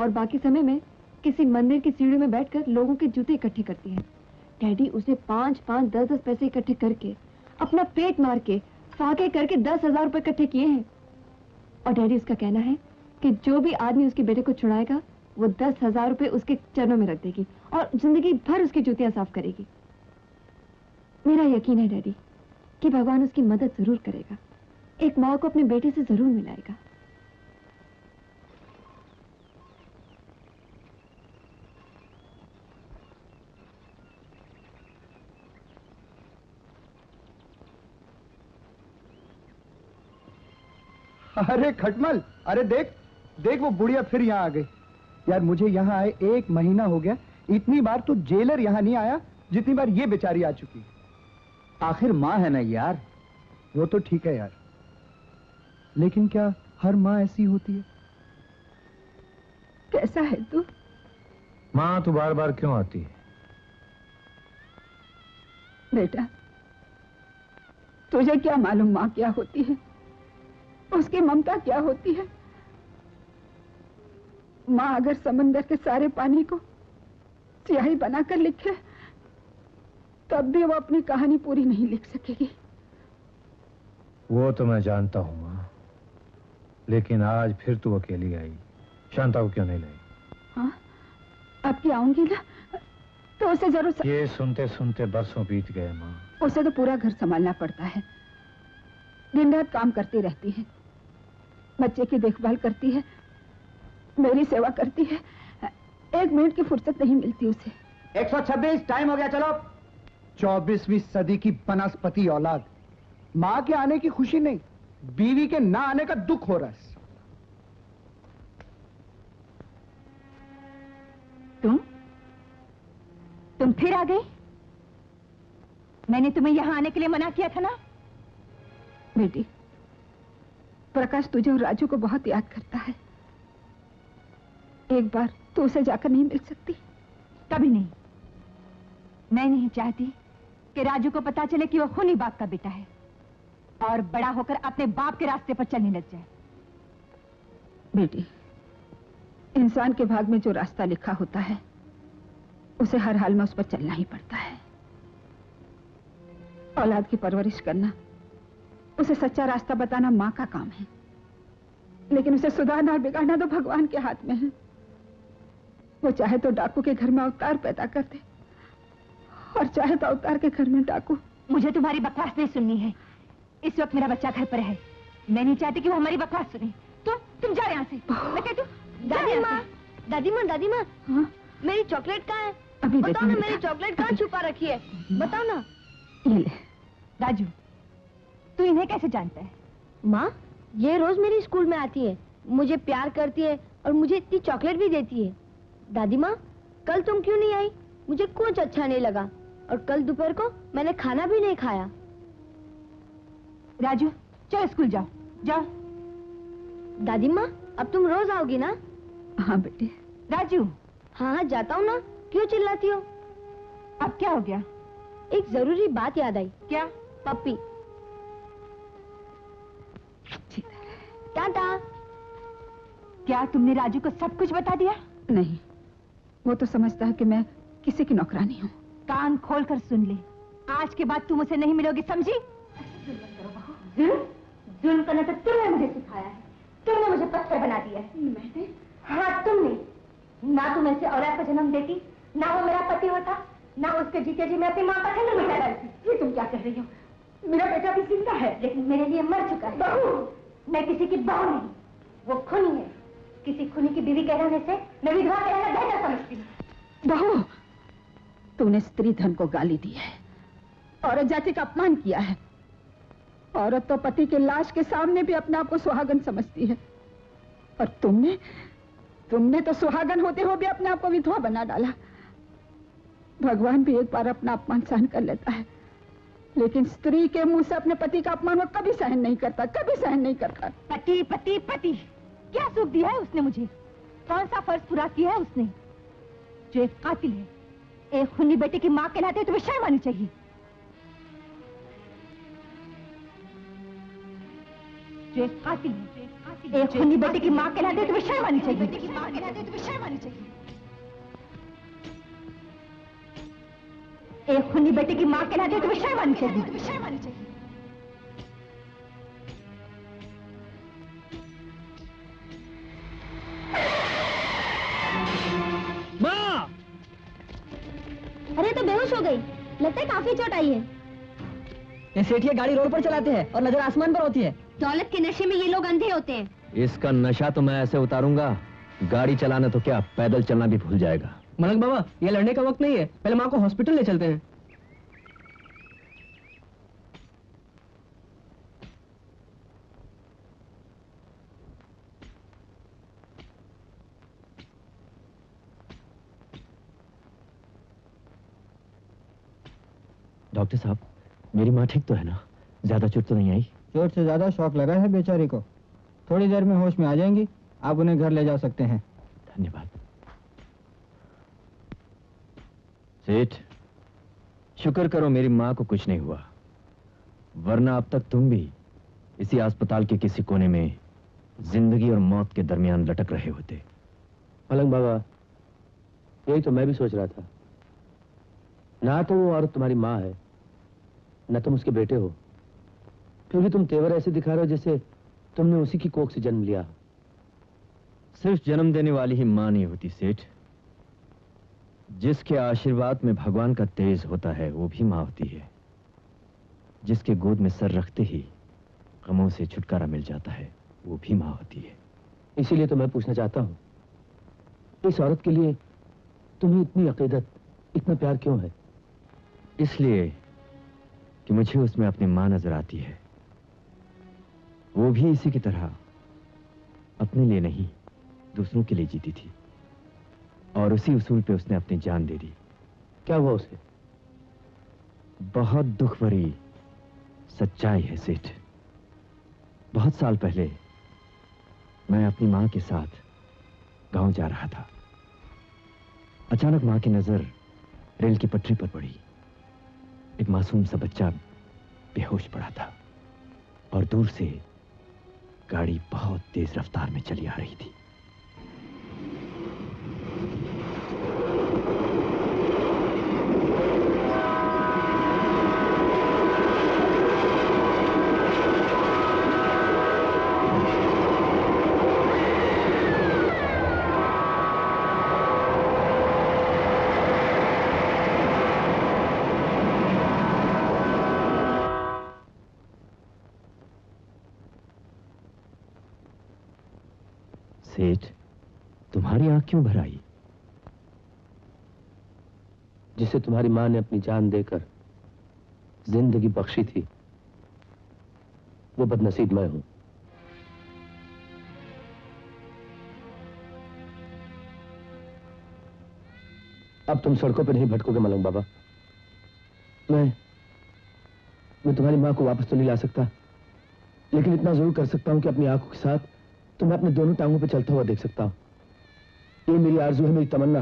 और बाकी समय में किसी मंदिर की सीढ़ी में बैठकर लोगों के जूते इकट्ठे करती है। डैडी उसे 5-5, 10-10 पैसे इकट्ठे करके अपना पेट मार के फाके करके 10,000 रुपए इकट्ठे किए हैं। और डैडी उसका कहना है कि जो भी आदमी उसके बेटे को छुड़ाएगा वो 10,000 रुपए उसके चरणों में रख देगी और जिंदगी भर उसकी जूतियां साफ करेगी। मेरा यकीन है डैडी कि भगवान उसकी मदद जरूर करेगा, एक माँ को अपने बेटे से जरूर मिलाएगा। अरे खटमल, अरे देख देख वो बुढ़िया फिर यहाँ आ गई। यार मुझे यहाँ आए 1 महीना हो गया, इतनी बार तो जेलर यहाँ नहीं आया जितनी बार ये बेचारी आ चुकी। आखिर माँ है ना यार। वो तो ठीक है यार, लेकिन क्या हर माँ ऐसी होती है? कैसा है तू? माँ तू बार बार क्यों आती है? बेटा तुझे क्या मालूम माँ क्या होती है, उसकी ममता क्या होती है। माँ अगर समंदर के सारे पानी को स्याही बनाकर लिखे तब भी वो अपनी कहानी पूरी नहीं लिख सकेगी। वो तो मैं जानता हूँ माँ, लेकिन आज फिर तू अकेली आई, शांता को क्यों नहीं लाई? हाँ अब क्या आऊंगी ना तो उसे जरूर ये सुनते सुनते बरसों बीत गए माँ। उसे तो पूरा घर संभालना पड़ता है। दिन रात काम करती रहती है, बच्चे की देखभाल करती है, मेरी सेवा करती है। 1 मिनट की फुर्सत नहीं मिलती उसे। 126 टाइम हो गया, चलो। 24वीं सदी की बनस्पति औलाद, माँ के आने की खुशी नहीं, बीवी के ना आने का दुख हो रहा है। तुम फिर आ गई? मैंने तुम्हें यहां आने के लिए मना किया था ना? बेटी, प्रकाश तुझे और राजू को बहुत याद करता है। एक बार तू उसे जाकर नहीं मिल सकती? कभी नहीं। मैं नहीं चाहती कि राजू को पता चले कि वो खूनी बाप का बेटा है और बड़ा होकर अपने बाप के रास्ते पर चलने लग जाए। बेटी, इंसान के भाग में जो रास्ता लिखा होता है उसे हर हाल में उस पर चलना ही पड़ता है। औलाद की परवरिश करना, उसे सच्चा रास्ता बताना माँ का काम है, लेकिन उसे सुधारना और बिगाड़ना तो भगवान के हाथ में है। वो चाहे तो डाकू के घर में अवतार पैदा कर दे और चाहे तो अवतार के घर में डाकू। मुझे तुम्हारी बकवास नहीं सुननी है। इस वक्त मेरा बच्चा घर पर है, मैं नहीं चाहती कि वो हमारी बकवास सुने। तुम जाओ यहाँ से। मैं कहती हूँ दादी माँ, दादी माँ, हाँ? मेरी चॉकलेट कहाँ है? बताओ ना, मेरी चॉकलेट कहाँ छुपा रखी है? बताओ ना। ये ले राजू, तू इन्हें कैसे जानता है? माँ, ये रोज मेरी स्कूल में आती है, मुझे प्यार करती है और मुझे इतनी चॉकलेट भी देती है। दादी माँ, कल तुम क्यों नहीं आई? मुझे कुछ अच्छा नहीं लगा और कल दोपहर को मैंने खाना भी नहीं खाया। राजू, चलो स्कूल जाओ। जाओ। दादी माँ, अब तुम रोज आओगी ना? हाँ बेटे। राजू। हाँ, जाता हूँ ना। क्यों चिल्लाती हो? अब क्या हो गया? एक जरूरी बात याद आई। क्या? पप्पी। टाटा। क्या तुमने राजू को सब कुछ बता दिया? नहीं, वो तो समझता है कि मैं किसी की नौकरानी हूँ। कान खोलकर सुन ले, आज के बाद तुम उसे नहीं मिलोगी, समझी? जुल्म करना तो तुमने मुझे सिखाया है, तुमने मुझे पत्थर बना दिया है। मैंने? हाँ, तुमने। ना तुम ऐसे औलाद को जन्म देती, ना वो मेरा पति होता, ना उसके जीते जी मैं अपनी माँ का खंडन मिटा डालती। ये तुम क्या कह रही हो? मेरा बेटा भी जिंदा है, लेकिन मेरे लिए मर चुका है। बहू, मैं किसी की बहू नहीं, वो खूनी है। किसी खूनी की बीवी कहलाने से मैं विधवा कहलाना बेहतर समझती हूँ। बहू, तूने स्त्री धन को गाली दी है, औरत जाति का अपमान किया है। औरत तो पति के लाश के सामने भी अपने आप को सुहागन समझती है, और तुमने तो सुहागन होते हुए भी अपने आप को विधवा बना डाला। भगवान भी एक बार अपना अपमान सहन कर लेता है, लेकिन स्त्री के मुंह से अपने पति का अपमान वो कभी सहन नहीं करता, कभी सहन नहीं करता। पति पति पति, क्या सुख दिया है उसने मुझे? कौन सा फर्ज पूरा किया है उसने? जो एक कातिल है, एक खूनी बेटे की माँ कहलाते तुम्हें शर्म आनी चाहिए। जो एक कातिल है, एक खूनी बेटे की माँ कहलाते तुम्हें शर्म आनी चाहिए। एक खूनी बेटे की माँ कहलाते तुम्हें शर्म आनी चाहिए। माँ! अरे तो बेहोश हो गई, लगता है काफी चोट आई है। ये सेठिया गाड़ी रोड पर चलाते हैं और नजर आसमान पर होती है। दौलत के नशे में ये लोग अंधे होते हैं। इसका नशा तो मैं ऐसे उतारूंगा, गाड़ी चलाना तो क्या पैदल चलना भी भूल जाएगा। मलंग बाबा, ये लड़ने का वक्त नहीं है, पहले माँ को हॉस्पिटल ले चलते हैं। डॉक्टर साहब, मेरी माँ ठीक तो है ना? ज्यादा चोट तो नहीं आई? चोट से ज्यादा शॉक लगा है बेचारी को। थोड़ी देर में होश में आ जाएंगी, आप उन्हें घर ले जा सकते हैं। धन्यवाद। सेठ, शुक्र करो मेरी माँ को कुछ नहीं हुआ, वरना अब तक तुम भी इसी अस्पताल के किसी कोने में जिंदगी और मौत के दरमियान लटक रहे होते। मलंग बाबा, यही तो मैं भी सोच रहा था। ना तो वो औरत तुम्हारी माँ है, न तुम उसके बेटे हो, फिर भी तुम तेवर ऐसे दिखा रहे हो जैसे तुमने उसी की कोख से जन्म लिया। सिर्फ जन्म देने वाली ही माँ नहीं होती सेठ, जिसके आशीर्वाद में भगवान का तेज होता है वो भी माँ होती है। जिसके गोद में सर रखते ही गमों से छुटकारा मिल जाता है, वो भी माँ होती है। इसीलिए तो मैं पूछना चाहता हूँ, इस औरत के लिए तुम्हें इतनी अकीदत, इतना प्यार क्यों है? इसलिए कि मुझे उसमें अपनी माँ नजर आती है। वो भी इसी की तरह अपने लिए नहीं, दूसरों के लिए जीती थी, और उसी उसूल पे उसने अपनी जान दे दी। क्या हुआ उसे? बहुत दुख भरी सच्चाई है सेठ। बहुत साल पहले मैं अपनी माँ के साथ गांव जा रहा था। अचानक माँ की नजर रेल की पटरी पर पड़ी। एक मासूम सा बच्चा बेहोश पड़ा था और दूर से गाड़ी बहुत तेज रफ्तार में चली आ रही थी। सेठ, तुम्हारी आंख क्यों भर आई? जिसे तुम्हारी मां ने अपनी जान देकर जिंदगी बख्शी थी, वो बदनसीब मैं हूं। अब तुम सड़कों पे नहीं भटकोगे मलंग बाबा। मैं तुम्हारी मां को वापस तो नहीं ला सकता, लेकिन इतना जरूर कर सकता हूं कि अपनी आंखों के साथ तुम्हें अपने दोनों टांगों पे चलता हुआ देख सकता हूं। ये मेरी आरज़ू है, मेरी तमन्ना,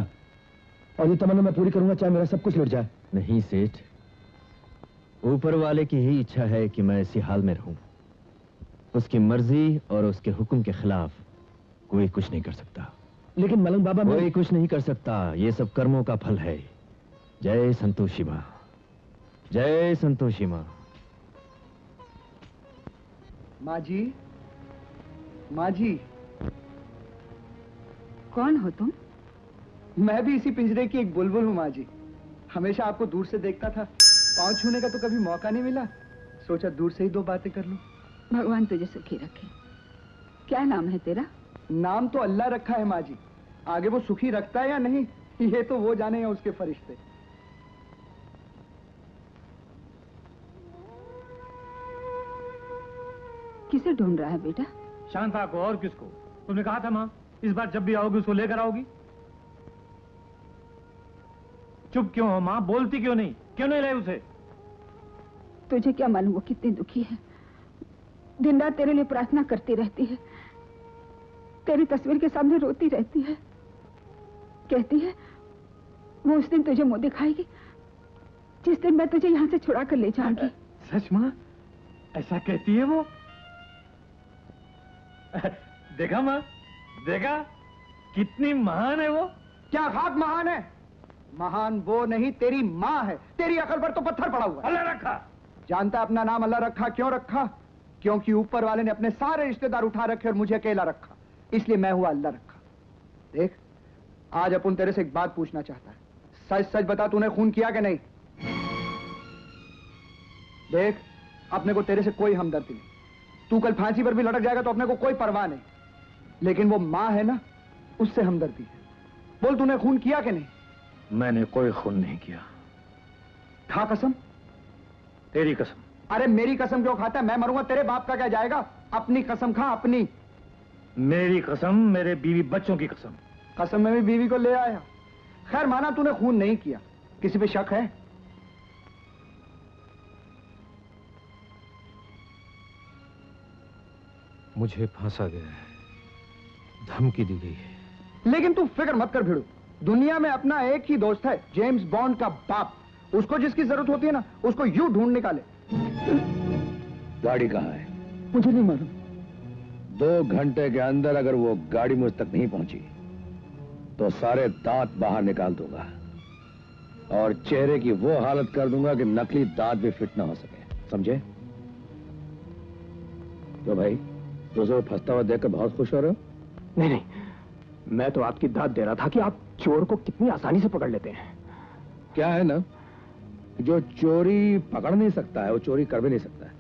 और ये तमन्ना मैं पूरी करूंगा चाहे मेरा सब कुछ लुट जाए। नहीं सेठ, ऊपर वाले की ही इच्छा है कि मैं इसी हाल में रहूं। उसकी मर्जी और उसके हुक्म के खिलाफ कोई कुछ नहीं कर सकता। लेकिन मलंग बाबा, कोई कुछ नहीं कर सकता, ये सब कर्मों का फल है। जय संतोषी मां, जय संतोषी मां। माँ जी, माँ जी। कौन हो तुम? मैं भी इसी पिंजरे की एक बुलबुल हूँ माँ जी। हमेशा आपको दूर से देखता था, पाँव छूने का तो कभी मौका नहीं मिला, सोचा दूर से ही दो बातें कर लूं। भगवान तुझे सुखी रखे। क्या नाम है तेरा? नाम तो अल्लाह रखा है माँ जी, आगे वो सुखी रखता है या नहीं ये तो वो जाने या उसके फरिश्ते। किसे ढूंढ रहा है बेटा? शांता को, और किसको? तुमने कहा था माँ, इस बार जब भी आओगी उसको लेकर आओगी। चुप क्यों हो माँ? बोलती क्यों नहीं? क्यों नहीं लाई उसे? तुझे क्या मालूम वो कितनी दुखी है। दिन रात तेरे लिए प्रार्थना करती रहती है, तेरी तस्वीर के सामने रोती रहती है, कहती है वो उस दिन तुझे मुंह दिखाएगी जिस दिन मैं तुझे यहाँ से छुड़ा कर ले जाऊंगी। सच माँ? ऐसा कहती है वो? देखा माँ, देखा कितनी महान है वो। क्या खाक महान है? महान वो नहीं, तेरी माँ है। तेरी अकल पर तो पत्थर पड़ा हुआ। अल्लाह रखा। जानता अपना नाम अल्लाह रखा क्यों रखा? क्योंकि ऊपर वाले ने अपने सारे रिश्तेदार उठा रखे और मुझे अकेला रखा, इसलिए मैं हुआ अल्लाह रखा। देख, आज अपन तेरे से एक बात पूछना चाहता है। सच सच बता, तूने खून किया कि नहीं? देख, अपने को तेरे से कोई हमदर्दी नहीं। तू कल फांसी पर भी लटक जाएगा तो अपने को कोई परवाह नहीं, लेकिन वो माँ है ना, उससे हमदर्दी है। बोल, तूने खून किया कि नहीं? मैंने कोई खून नहीं किया। खा कसम। तेरी कसम। अरे मेरी कसम क्यों खाता है? मैं मरूंगा, तेरे बाप का क्या जाएगा? अपनी कसम खा, अपनी। मेरी कसम, मेरे बीवी बच्चों की कसम। कसम में भी बीवी को ले आया। खैर, माना तूने खून नहीं किया, किसी पे शक है? मुझे फांसा गया है, धमकी दी गई है। लेकिन तू फिक्र मत कर भिड़ू, दुनिया में अपना एक ही दोस्त है, जेम्स बॉन्ड का बाप। उसको जिसकी जरूरत होती है ना, उसको यूं ढूंढ निकाले। गाड़ी कहाँ है? मुझे नहीं मालूम। 2 घंटे के अंदर अगर वो गाड़ी मुझ तक नहीं पहुंची तो सारे दांत बाहर निकाल दूंगा और चेहरे की वो हालत कर दूंगा कि नकली दांत भी फिट ना हो सके, समझे? तो भाई, दूसरे को फंसता हुआ देखकर बहुत खुश हो रहे हो? नहीं नहीं, मैं तो आपकी दाद दे रहा था कि आप चोर को कितनी आसानी से पकड़ लेते हैं। क्या है ना, जो चोरी पकड़ नहीं सकता है वो चोरी कर भी नहीं सकता है।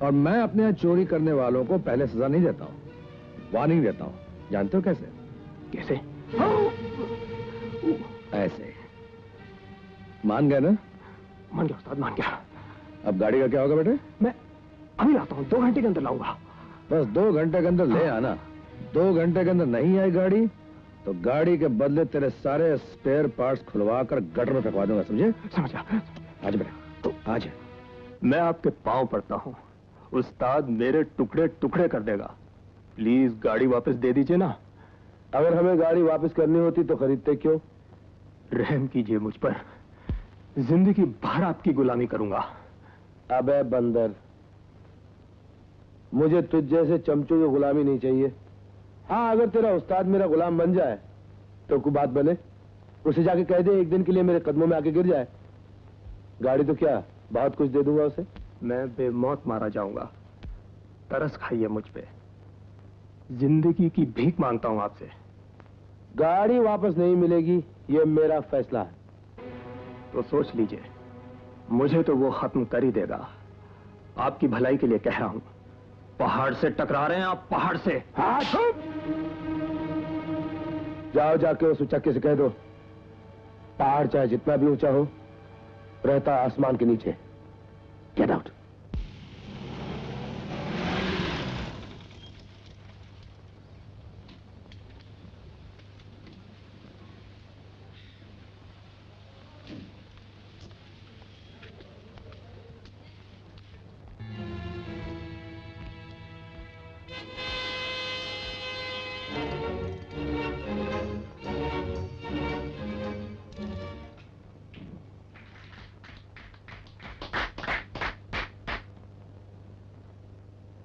और मैं अपने यहाँ चोरी करने वालों को पहले सजा नहीं देता हूँ, वार्निंग देता हूँ। जानते हो कैसे? कैसे? ऐसे। मान गए ना? मान गया उस्ताद, मान गया। अब गाड़ी का क्या होगा बेटे? मैं अभी लाता हूँ, 2 घंटे के अंदर लाऊंगा। बस 2 घंटे के अंदर ले आना। 2 घंटे के अंदर नहीं आई गाड़ी तो गाड़ी के बदले तेरे सारे स्पेयर पार्ट्स खुलवा कर गटर में फेंकवा दूंगा, समझे? समझ गया। आज बेटा तो आज। मैं आपके पांव पड़ता हूँ, उस्ताद मेरे टुकड़े टुकड़े कर देगा। प्लीज गाड़ी वापस दे दीजिए ना। अगर हमें गाड़ी वापस करनी होती तो खरीदते क्यों? रहम कीजिए मुझ पर, जिंदगी भर आपकी गुलामी करूंगा। अबे बंदर, मुझे तुझ जैसे चमचों की गुलामी नहीं चाहिए। हाँ, अगर तेरा उस्ताद मेरा गुलाम बन जाए तो कोई बात बने, उसे जाके कह दे एक दिन के लिए मेरे कदमों में आके गिर जाए। गाड़ी तो क्या बहुत कुछ दे दूंगा उसे। मैं बेमौत मारा जाऊंगा, तरस खाइए मुझ पे। जिंदगी की भीख मांगता हूं आपसे। गाड़ी वापस नहीं मिलेगी, ये मेरा फैसला है। तो सोच लीजिए, मुझे तो वो खत्म कर ही देगा। आपकी भलाई के लिए कह रहा हूं। पहाड़ से टकरा रहे हैं आप, पहाड़ से। हाँ, जाओ जाके उस चक्के से कह दो, पहाड़ चाहे जितना भी ऊंचा हो, रहता आसमान के नीचे। Get out.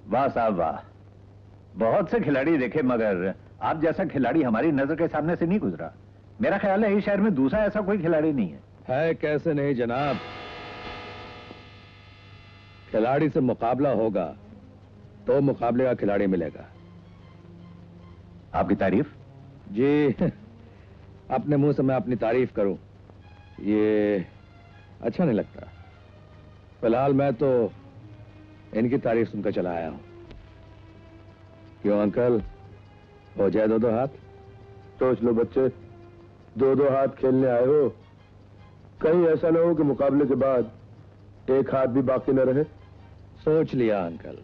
वाह साहब वाह, बहुत से खिलाड़ी देखे मगर आप जैसा खिलाड़ी हमारी नजर के सामने से नहीं गुजरा। मेरा ख्याल है इस शहर में दूसरा ऐसा कोई खिलाड़ी नहीं है। कैसे नहीं जनाब, खिलाड़ी से मुकाबला होगा तो मुकाबले का खिलाड़ी मिलेगा। आपकी तारीफ? जी, अपने मुंह से मैं अपनी तारीफ करूं ये अच्छा नहीं लगता। फिलहाल मैं तो इनकी तारीफ सुनकर चला आया हूं। क्यों अंकल, हो जाए 2-2 हाथ? सोच लो बच्चे, 2-2 हाथ खेलने आए हो, कहीं ऐसा ना हो कि मुकाबले के बाद एक हाथ भी बाकी न रहे। सोच लिया अंकल,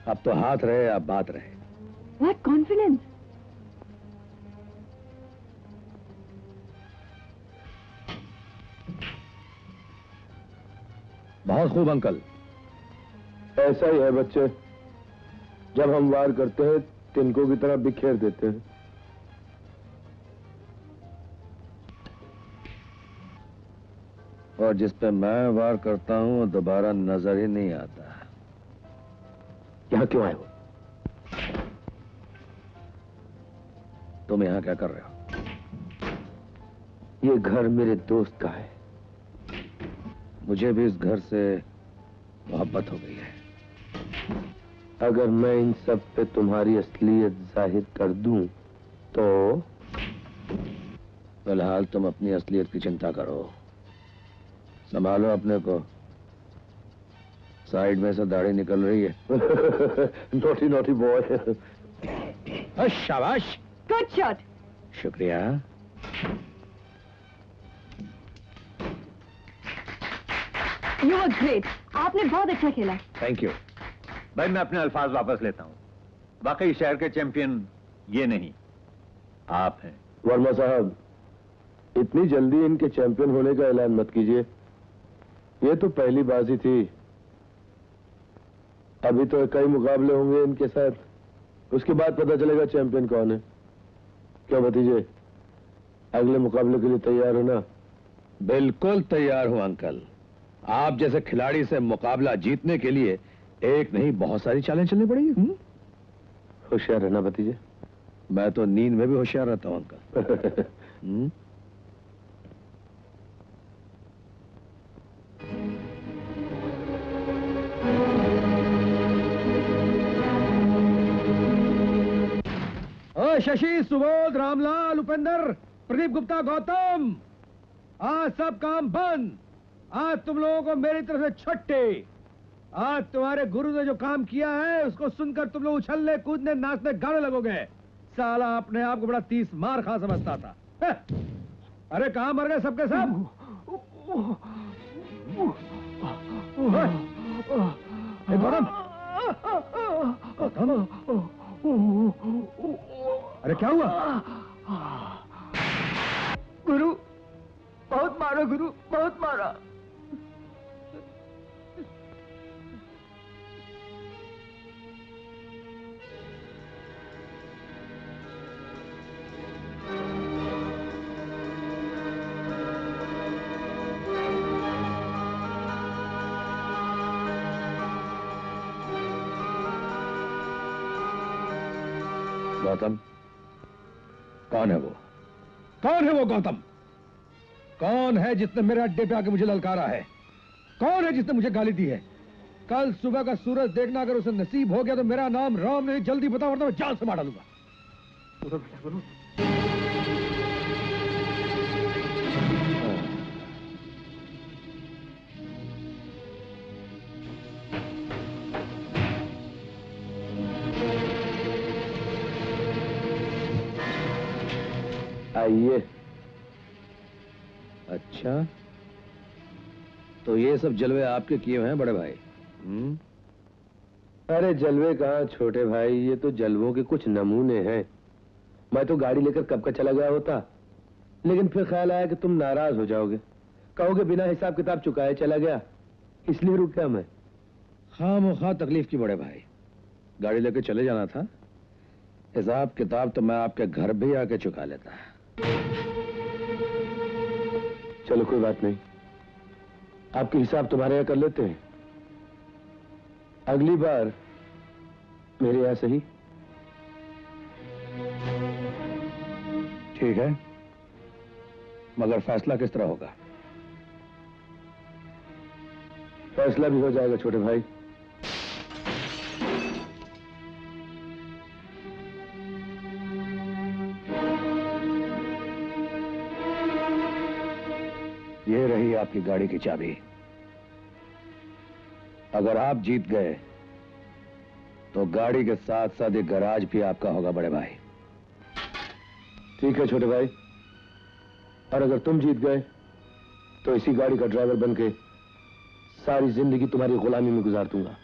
अब तो हाथ रहे अब बात रहे। What confidence! बहुत खूब अंकल। ऐसा ही है बच्चे, जब हम वार करते हैं तिनकों की तरह बिखेर देते हैं। और जिस पे मैं वार करता हूं दोबारा नजर ही नहीं आता। यहां क्यों आए हो? तुम यहां क्या कर रहे हो? ये घर मेरे दोस्त का है, मुझे भी इस घर से मोहब्बत हो गई है। अगर मैं इन सब पे तुम्हारी असलियत जाहिर कर दूं तो फिलहाल तुम अपनी असलियत की चिंता करो। संभालो अपने को, साइड में से दाढ़ी निकल रही है। Naughty naughty boy. शाबाश, गुड शॉट। शुक्रिया। यू वर ग्रेट, आपने बहुत अच्छा खेला। Thank you. भाई मैं अपने अल्फाज वापस लेता हूं। वाकई शहर के चैंपियन ये नहीं, आप हैं। वर्मा साहब, इतनी जल्दी इनके चैंपियन होने का ऐलान मत कीजिए। ये तो पहली बाजी थी, अभी तो कई मुकाबले होंगे इनके साथ, उसके बाद पता चलेगा चैंपियन कौन है। क्या भतीजे, अगले मुकाबले के लिए तैयार हो ना? बिल्कुल तैयार हूं अंकल। आप जैसे खिलाड़ी से मुकाबला जीतने के लिए एक नहीं बहुत सारी चालें चलनी पड़ेगी। होशियार रहना भतीजे। मैं तो नींद में भी होशियार रहता हूं अंकल। ओ शशि, सुबोध, रामलाल, उपेंद्र, प्रदीप गुप्ता, गौतम, आज सब काम बंद। आज तुम लोगों को मेरी तरफ से छुट्टी। आज तुम्हारे गुरु ने जो काम किया है उसको सुनकर तुम लोग उछलने कूदने नाचने गाने लगोगे। साला अपने आप को बड़ा 30 मार खा समझता था। अरे कहां मर गए सबके सब? गौतम, अरे क्या हुआ? गुरु बहुत मारा, गुरु बहुत मारा। गौतम, कौन है वो? कौन है वो गौतम? कौन है जिसने मेरे अड्डे पे आके मुझे ललकारा है? कौन है जिसने मुझे गाली दी है? कल सुबह का सूरज देखना अगर उसे नसीब हो गया तो मेरा नाम राम नहीं, जल्दी बता वरना मैं जान से मार डालूंगा। आइए। अच्छा, तो ये सब जलवे आपके किए हैं बड़े भाई? अरे जलवे कहाँ छोटे भाई, ये तो जलवों के कुछ नमूने हैं। मैं तो गाड़ी लेकर कब का चला गया होता, लेकिन फिर ख्याल आया कि तुम नाराज हो जाओगे, कहोगे बिना हिसाब किताब चुकाए चला गया, इसलिए रुक गया मैं। खामोखा तकलीफ की बड़े भाई, गाड़ी लेकर चले जाना था। हिसाब किताब तो मैं आपके घर भी आके चुका लेता। चलो कोई बात नहीं, आपके हिसाब तुम्हारे यहाँ कर लेते हैं। अगली बार मेरे यहाँ सही। ठीक है, मगर फैसला किस तरह होगा? फैसला भी हो जाएगा छोटे भाई। ये रही आपकी गाड़ी की चाबी। अगर आप जीत गए तो गाड़ी के साथ साथ एक गैराज भी आपका होगा बड़े भाई। ठीक है छोटे भाई, और अगर तुम जीत गए तो इसी गाड़ी का ड्राइवर बनके सारी जिंदगी तुम्हारी गुलामी में गुजार दूंगा।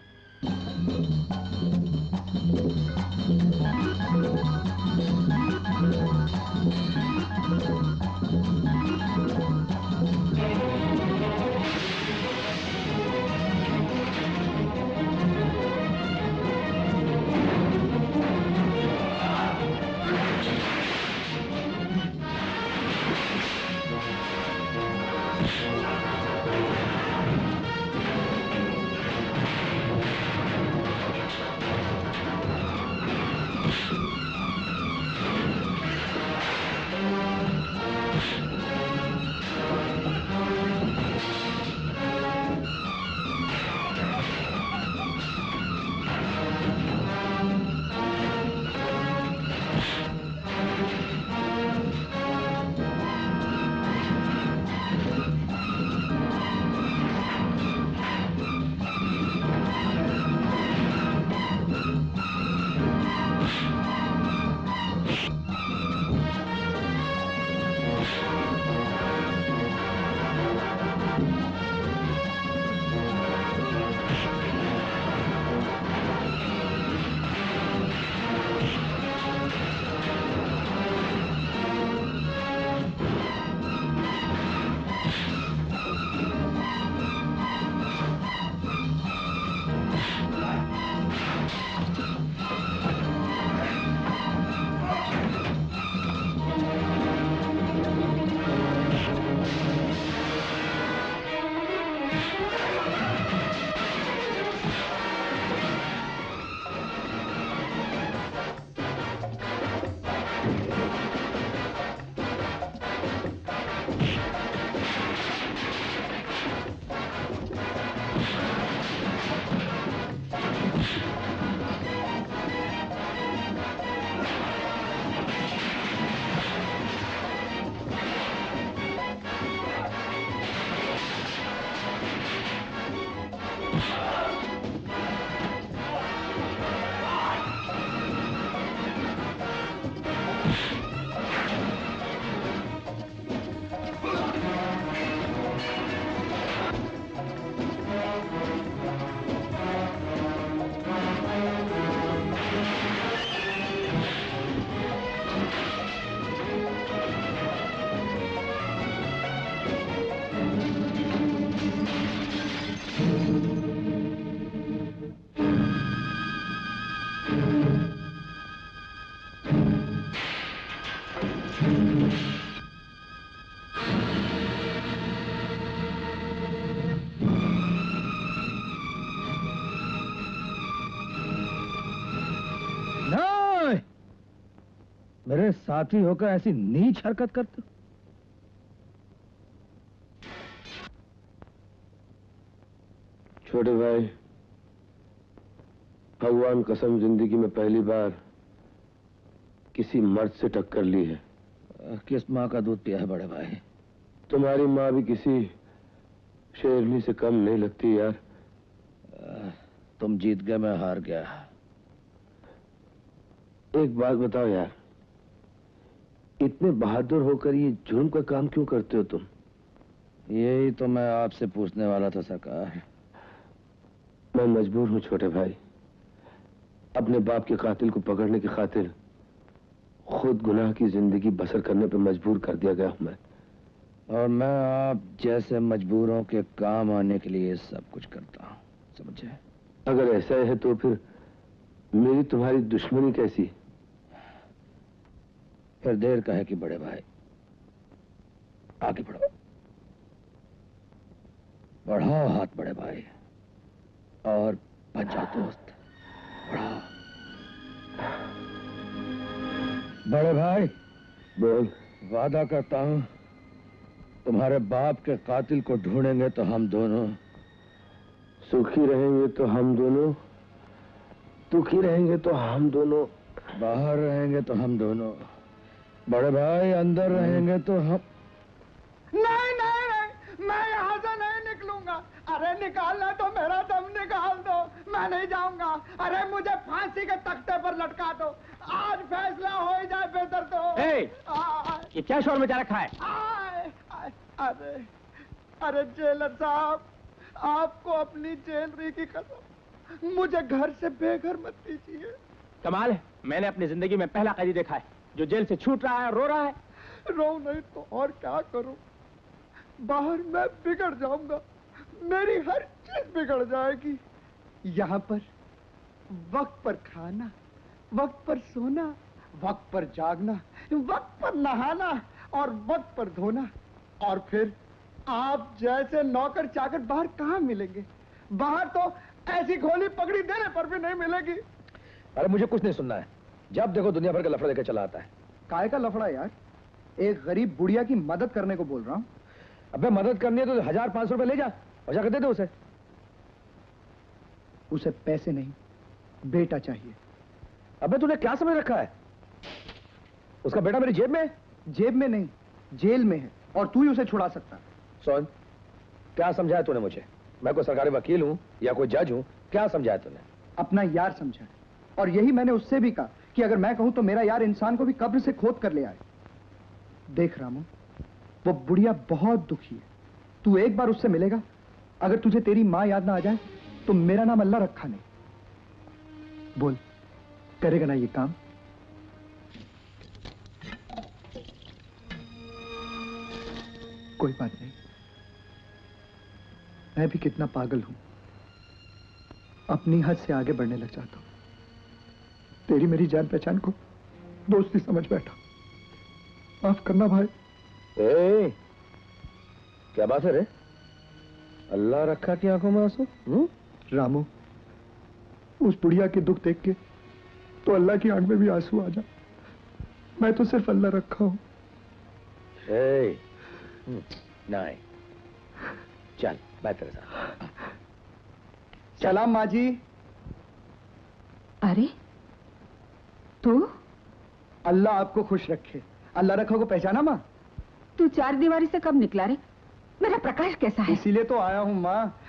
मेरे साथी होकर ऐसी नीच हरकत करते हो? छोटे भाई, भगवान कसम जिंदगी में पहली बार किसी मर्द से टक्कर ली है। किस माँ का दूध पिया है बड़े भाई? तुम्हारी माँ भी किसी शेरनी से कम नहीं लगती यार। तुम जीत गए, मैं हार गया। एक बात बताओ यार, इतने बहादुर होकर ये जुर्म का काम क्यों करते हो तुम? यही तो मैं आपसे पूछने वाला था सरकार। मैं मजबूर हूं छोटे भाई। अपने बाप के कातिल को पकड़ने की खातिर खुद गुनाह की जिंदगी बसर करने पर मजबूर कर दिया गया हूं मैं। और मैं आप जैसे मजबूरों के काम आने के लिए सब कुछ करता हूं, समझे? अगर ऐसा है तो फिर मेरी तुम्हारी दुश्मनी कैसी? फिर देर का है कि बड़े भाई, आगे बढ़ो, बढ़ाओ हाथ बड़े भाई, और बच जाओ दोस्त, बढ़ाओ। बड़े भाई बोल। वादा करता हूं, तुम्हारे बाप के कातिल को ढूंढेंगे तो हम दोनों सुखी रहेंगे, तो हम दोनों दुखी रहेंगे, तो हम दोनों बाहर रहेंगे, तो हम दोनों बड़े भाई अंदर रहेंगे, तो हम नहीं नहीं नहीं, मैं यहाँ से नहीं निकलूंगा। अरे निकालना तो मेरा दम निकाल दो, मैं नहीं जाऊंगा। अरे मुझे फांसी के तख्ते पर लटका दो, आज फैसला हो ही जाए बेहतर तो। ये क्या शोर मचा रखा है? अरे अरे जेलर साहब, आपको अपनी जेलरी की कसम, मुझे घर से बेघर मत कीजिए। कमाल है, मैंने अपनी जिंदगी में पहला कैदी देखा है जो जेल से छूट रहा है और रो रहा है। रो नहीं तो और क्या करूं? बाहर मैं बिगड़ जाऊंगा, मेरी हर चीज बिगड़ जाएगी। यहाँ पर वक्त पर खाना, वक्त पर सोना, वक्त पर जागना, वक्त पर नहाना और वक्त पर धोना, और फिर आप जैसे नौकर चाकर बाहर कहाँ मिलेंगे? बाहर तो ऐसी गोली पकड़ी देने पर भी नहीं मिलेगी। अरे मुझे कुछ नहीं सुनना है, जब देखो दुनिया भर का लफड़ा लेकर चला आता है। काहे का लफड़ा यार? एक गरीब बुढ़िया की मदद करने को बोल रहा हूँ। अबे मदद करनी है तो 1500 रुपए ले जा और जाकर दे दे उसे। उसे पैसे नहीं, बेटा चाहिए। अबे तूने क्या समझ रखा है? उसका बेटा मेरी जेब में है? जेब में नहीं, जेल में है, और तू ही उसे छुड़ा सकता। सुन, क्या समझाया तूने मुझे? मैं कोई सरकारी वकील हूं या कोई जज हूं? क्या समझाया तूने? अपना यार समझा, और यही मैंने उससे भी कहा कि अगर मैं कहूं तो मेरा यार इंसान को भी कब्र से खोद कर ले आए। देख रामू, वो बुढ़िया बहुत दुखी है, तू एक बार उससे मिलेगा, अगर तुझे तेरी माँ याद ना आ जाए तो मेरा नाम अल्लाह रखा नहीं। बोल, करेगा ना ये काम? कोई बात नहीं, मैं भी कितना पागल हूं, अपनी हद से आगे बढ़ने लग जाता हूं। तेरी मेरी जान पहचान को दोस्ती समझ बैठा, माफ करना भाई। ए, क्या बात है रे? अल्लाह रखा की आंखों में आंसू? रामू, उस बुढ़िया के दुख देख के तो अल्लाह की आंख में भी आंसू आ जा। मैं तो सिर्फ अल्लाह रखा हूं। नहीं, चल मैं तेरे साथ। सलाम माँ जी। अरे तू? अल्लाह आपको खुश रखे। अल्लाह रखा को पहचाना माँ? तू चार दीवारी से कब निकला रे? मेरा प्रकाश कैसा है? इसीलिए तो आया हूँ माँ।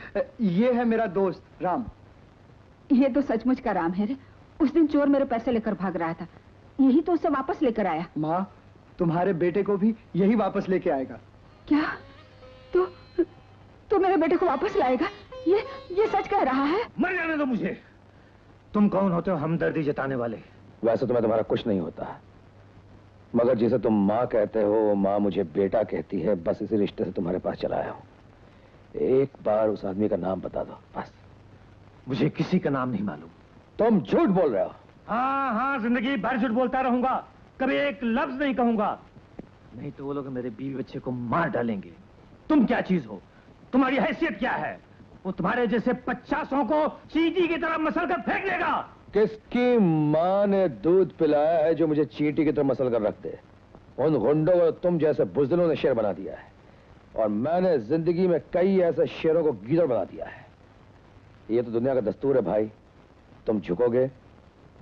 ये है मेरा दोस्त राम। ये तो सचमुच का राम है रे। उस दिन चोर मेरे पैसे लेकर भाग रहा था, यही तो उसे वापस लेकर आया। माँ, तुम्हारे बेटे को भी यही वापस लेके आएगा। क्या? तो मेरे बेटे को वापस लाएगा? ये सच कह रहा है? मर जाने दो मुझे। तुम कौन होते हो हमदर्दी जताने वाले? वैसे तो मैं तुम्हारा कुछ नहीं होता, मगर जिसे तुम माँ कहते हो वो माँ मुझे बेटा कहती है। बस इसी रिश्ते से तुम्हारे पास चला आया हूं। एक बार उस आदमी का नाम बता दो बस। मुझे किसी का नाम नहीं मालूम। तुम झूठ बोल रहे हो। हाँ हाँ, जिंदगी भर झूठ बोलता रहूंगा, कभी एक लफ्ज नहीं कहूंगा। नहीं तो वो लोग मेरे बीवी बच्चे को मार डालेंगे। तुम क्या चीज हो? तुम्हारी हैसियत क्या है? वो तुम्हारे जैसे 50 को चींटी की तरह मसल कर फेंक देगा। किसकी माँ ने दूध पिलाया है जो मुझे चींटी की तरह मसल कर रख दे? उन गुंडों को तुम जैसे बुज़दिलों ने शेर बना दिया है, और मैंने जिंदगी में कई ऐसे शेरों को गीदड़ बना दिया है। ये तो दुनिया का दस्तूर है भाई। तुम झुकोगे,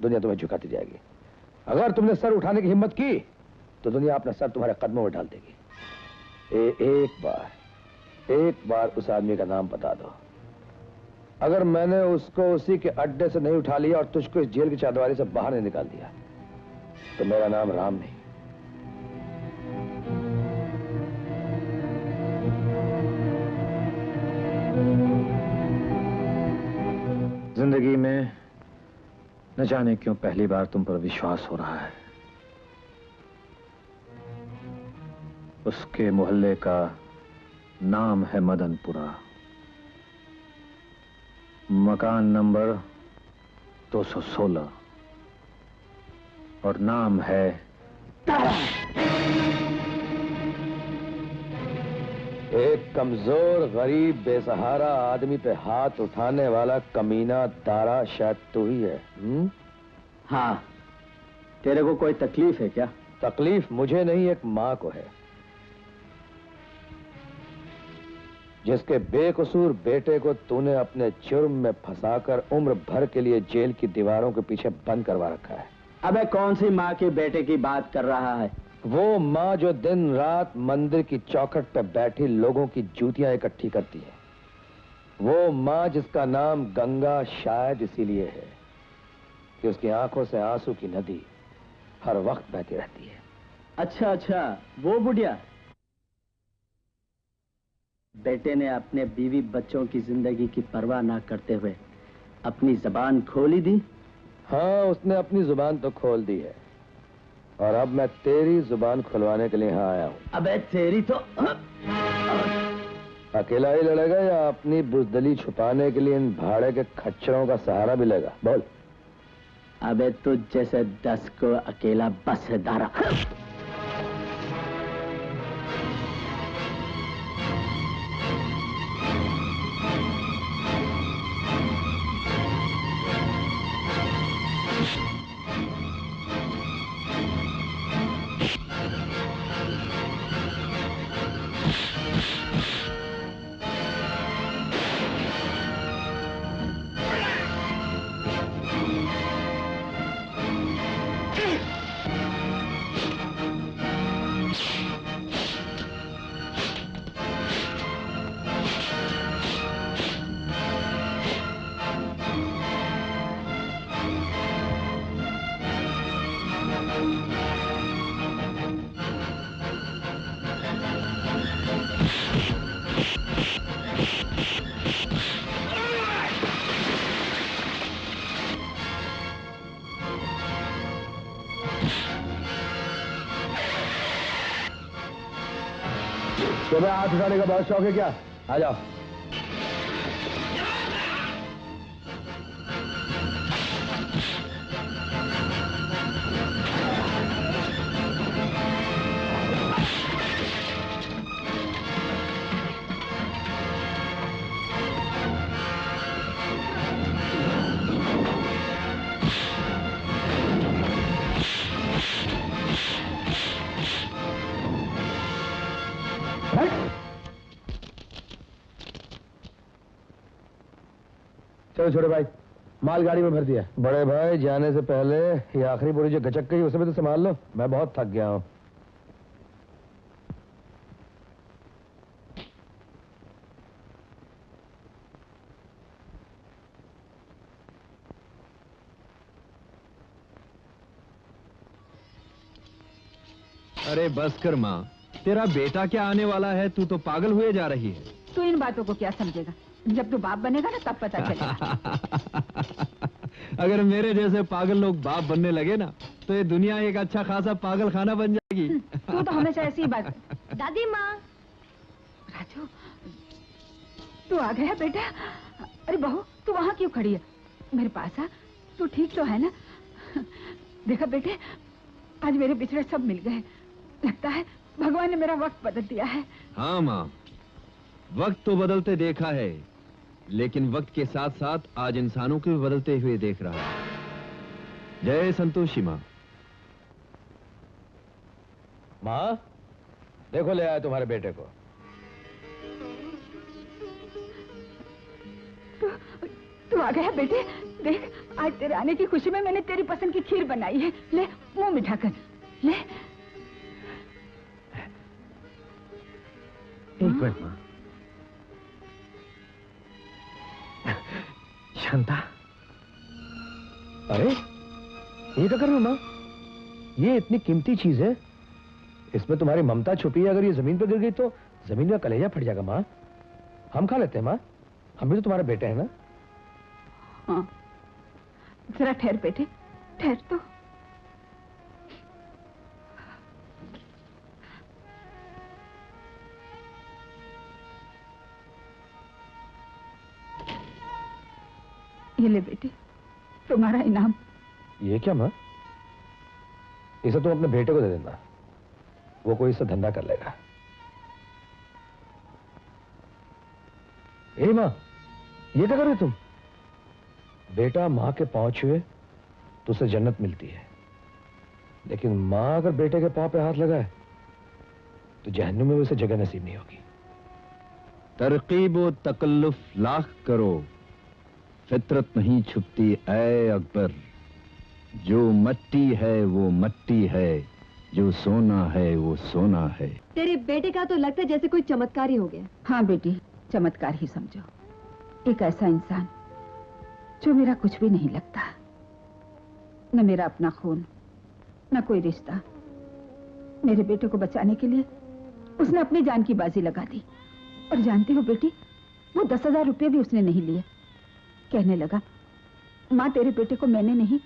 दुनिया तुम्हें झुकाती जाएगी। अगर तुमने सर उठाने की हिम्मत की तो दुनिया अपना सर तुम्हारे कदमों में डाल देगी। एक बार उस आदमी का नाम बता दो। अगर मैंने उसको उसी के अड्डे से नहीं उठा लिया और तुझको इस जेल की चारदीवारी से बाहर नहीं निकाल दिया तो मेरा नाम राम नहीं। जिंदगी में न जाने क्यों पहली बार तुम पर विश्वास हो रहा है। उसके मोहल्ले का नाम है मदनपुरा, मकान नंबर 216 और नाम है एक कमजोर गरीब बेसहारा आदमी पे हाथ उठाने वाला कमीना दारा शायद तू ही है। हाँ, तेरे को कोई तकलीफ है क्या? तकलीफ मुझे नहीं, एक माँ को है, जिसके बेकसूर बेटे को तूने अपने जुर्म में फंसाकर उम्र भर के लिए जेल की दीवारों के पीछे बंद करवा रखा है। अबे कौन सी माँ के बेटे की बात कर रहा है? वो माँ जो दिन रात मंदिर की चौखट पर बैठी लोगों की जूतियां इकट्ठी करती है। वो माँ जिसका नाम गंगा शायद इसीलिए है कि उसकी आंखों से आंसू की नदी हर वक्त बहती रहती है। अच्छा अच्छा, वो बुढ़िया। बेटे ने अपने बीवी बच्चों की जिंदगी की परवाह ना करते हुए अपनी जबान खोली दी। हाँ, उसने अपनी जुबान तो खोल दी है और अब मैं तेरी जुबान खुलवाने के लिए यहाँ आया हूँ। अबे तेरी तो अकेला ही लड़ेगा या अपनी बुज़दिली छुपाने के लिए इन भाड़े के खच्चरों का सहारा भी लेगा? बोल। अबे तुझ जैसे 10 को अकेला बस है दारा। तुम्हें हाथ उठाने का बहुत शौक है क्या? आ जाओ। चलो छोटे भाई, माल गाड़ी में भर दिया। बड़े भाई, जाने से पहले ये आखिरी बोरी जो गचक गई उसे भी तो संभाल लो, मैं बहुत थक गया हूं। अरे बस कर माँ, तेरा बेटा क्या आने वाला है, तू तो पागल हुए जा रही है। तू इन बातों को क्या समझेगा? जब तू बाप बनेगा ना तब पता चलेगा। अगर मेरे जैसे पागल लोग बाप बनने लगे ना तो ये दुनिया एक अच्छा खासा पागल खाना बन जाएगी। तू तो हमेशा ऐसी ही बात। दादी माँ। राजू, तू आ गया बेटा? अरे बहू, तू वहाँ क्यों खड़ी है? मेरे पास आ। तू ठीक तो है ना? देखा बेटे, आज मेरे बिछड़े सब मिल गए। लगता है भगवान ने मेरा वक्त बदल दिया है। हाँ माँ, वक्त तो बदलते देखा है, लेकिन वक्त के साथ साथ आज इंसानों को भी बदलते हुए देख रहा है। जय संतोषी माँ। माँ, देखो ले आया तुम्हारे बेटे को। तू आ गया बेटे। देख, आज तेरे आने की खुशी में मैंने तेरी पसंद की खीर बनाई है। ले, मुंह मिठा कर ले। एक मिनट माँ। शांता, अरे ये क्या कर रहे हो माँ? ये इतनी कीमती चीज है, इसमें तुम्हारी ममता छुपी है। अगर ये जमीन पर गिर गई तो जमीन का कलेजा फट जाएगा माँ। हम खा लेते हैं माँ, हम भी तो तुम्हारे बेटे हैं ना। हाँ, जरा ठहर बेटे, ठहर तो। ये ले बेटे, तुम्हारा इनाम। ये क्या माँ? इसे तुम अपने बेटे को दे देना, वो कोई इससे धंधा कर लेगा। ए माँ, ये क्या कर रहे हो तुम? बेटा माँ के पांव छुए तो उसे जन्नत मिलती है, लेकिन माँ अगर बेटे के पांव पे हाथ लगाए तो जहन्नुम में उसे जगह नसीब नहीं होगी। तरकीब व तकल्लुफ लाख करो, फितरत नहीं छुपती ऐ अकबर। जो मट्टी है वो मट्टी है, जो सोना है वो सोना है। तेरे बेटे का तो लगता है जैसे कोई चमत्कार ही हो गया। हाँ बेटी, चमत्कार ही समझो। एक ऐसा इंसान जो मेरा कुछ भी नहीं लगता, न मेरा अपना खून, न कोई रिश्ता। मेरे बेटे को बचाने के लिए उसने अपनी जान की बाजी लगा दी। और जानती हो बेटी, वो 10,000 रुपये भी उसने नहीं लिए। कहने लगा, माँ तेरे बेटे को मैंने नहीं,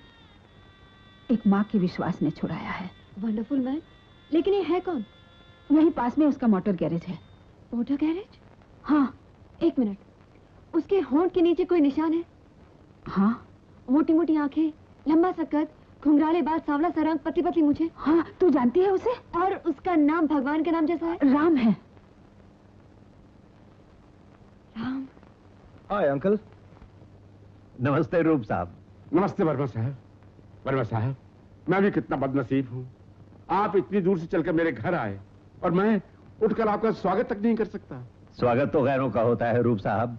एक माँ के विश्वास ने छुड़ाया है। Wonderful man. लेकिन ये है कौन? यहीं पास में उसका मोटर गैरेज है। Motor garage? हाँ। एक मिनट, उसके होंठ के नीचे कोई निशान है? हाँ। मोटी मोटी आंखें, लंबा सा कद, घुंघराले बाल, सांवला सा रंग, पतली पतली मूछें। हाँ, तू जानती है उसे? और उसका नाम भगवान के नाम जैसा है? राम है। राम। Hi uncle. नमस्ते रूप साहब। नमस्ते वर्मा साहब। वर्मा साहब, मैं भी कितना बदनसीब हूँ। आप इतनी दूर से चलकर मेरे घर आए और मैं उठकर आपका स्वागत तक नहीं कर सकता। स्वागत तो गैरों का होता है रूप साहब,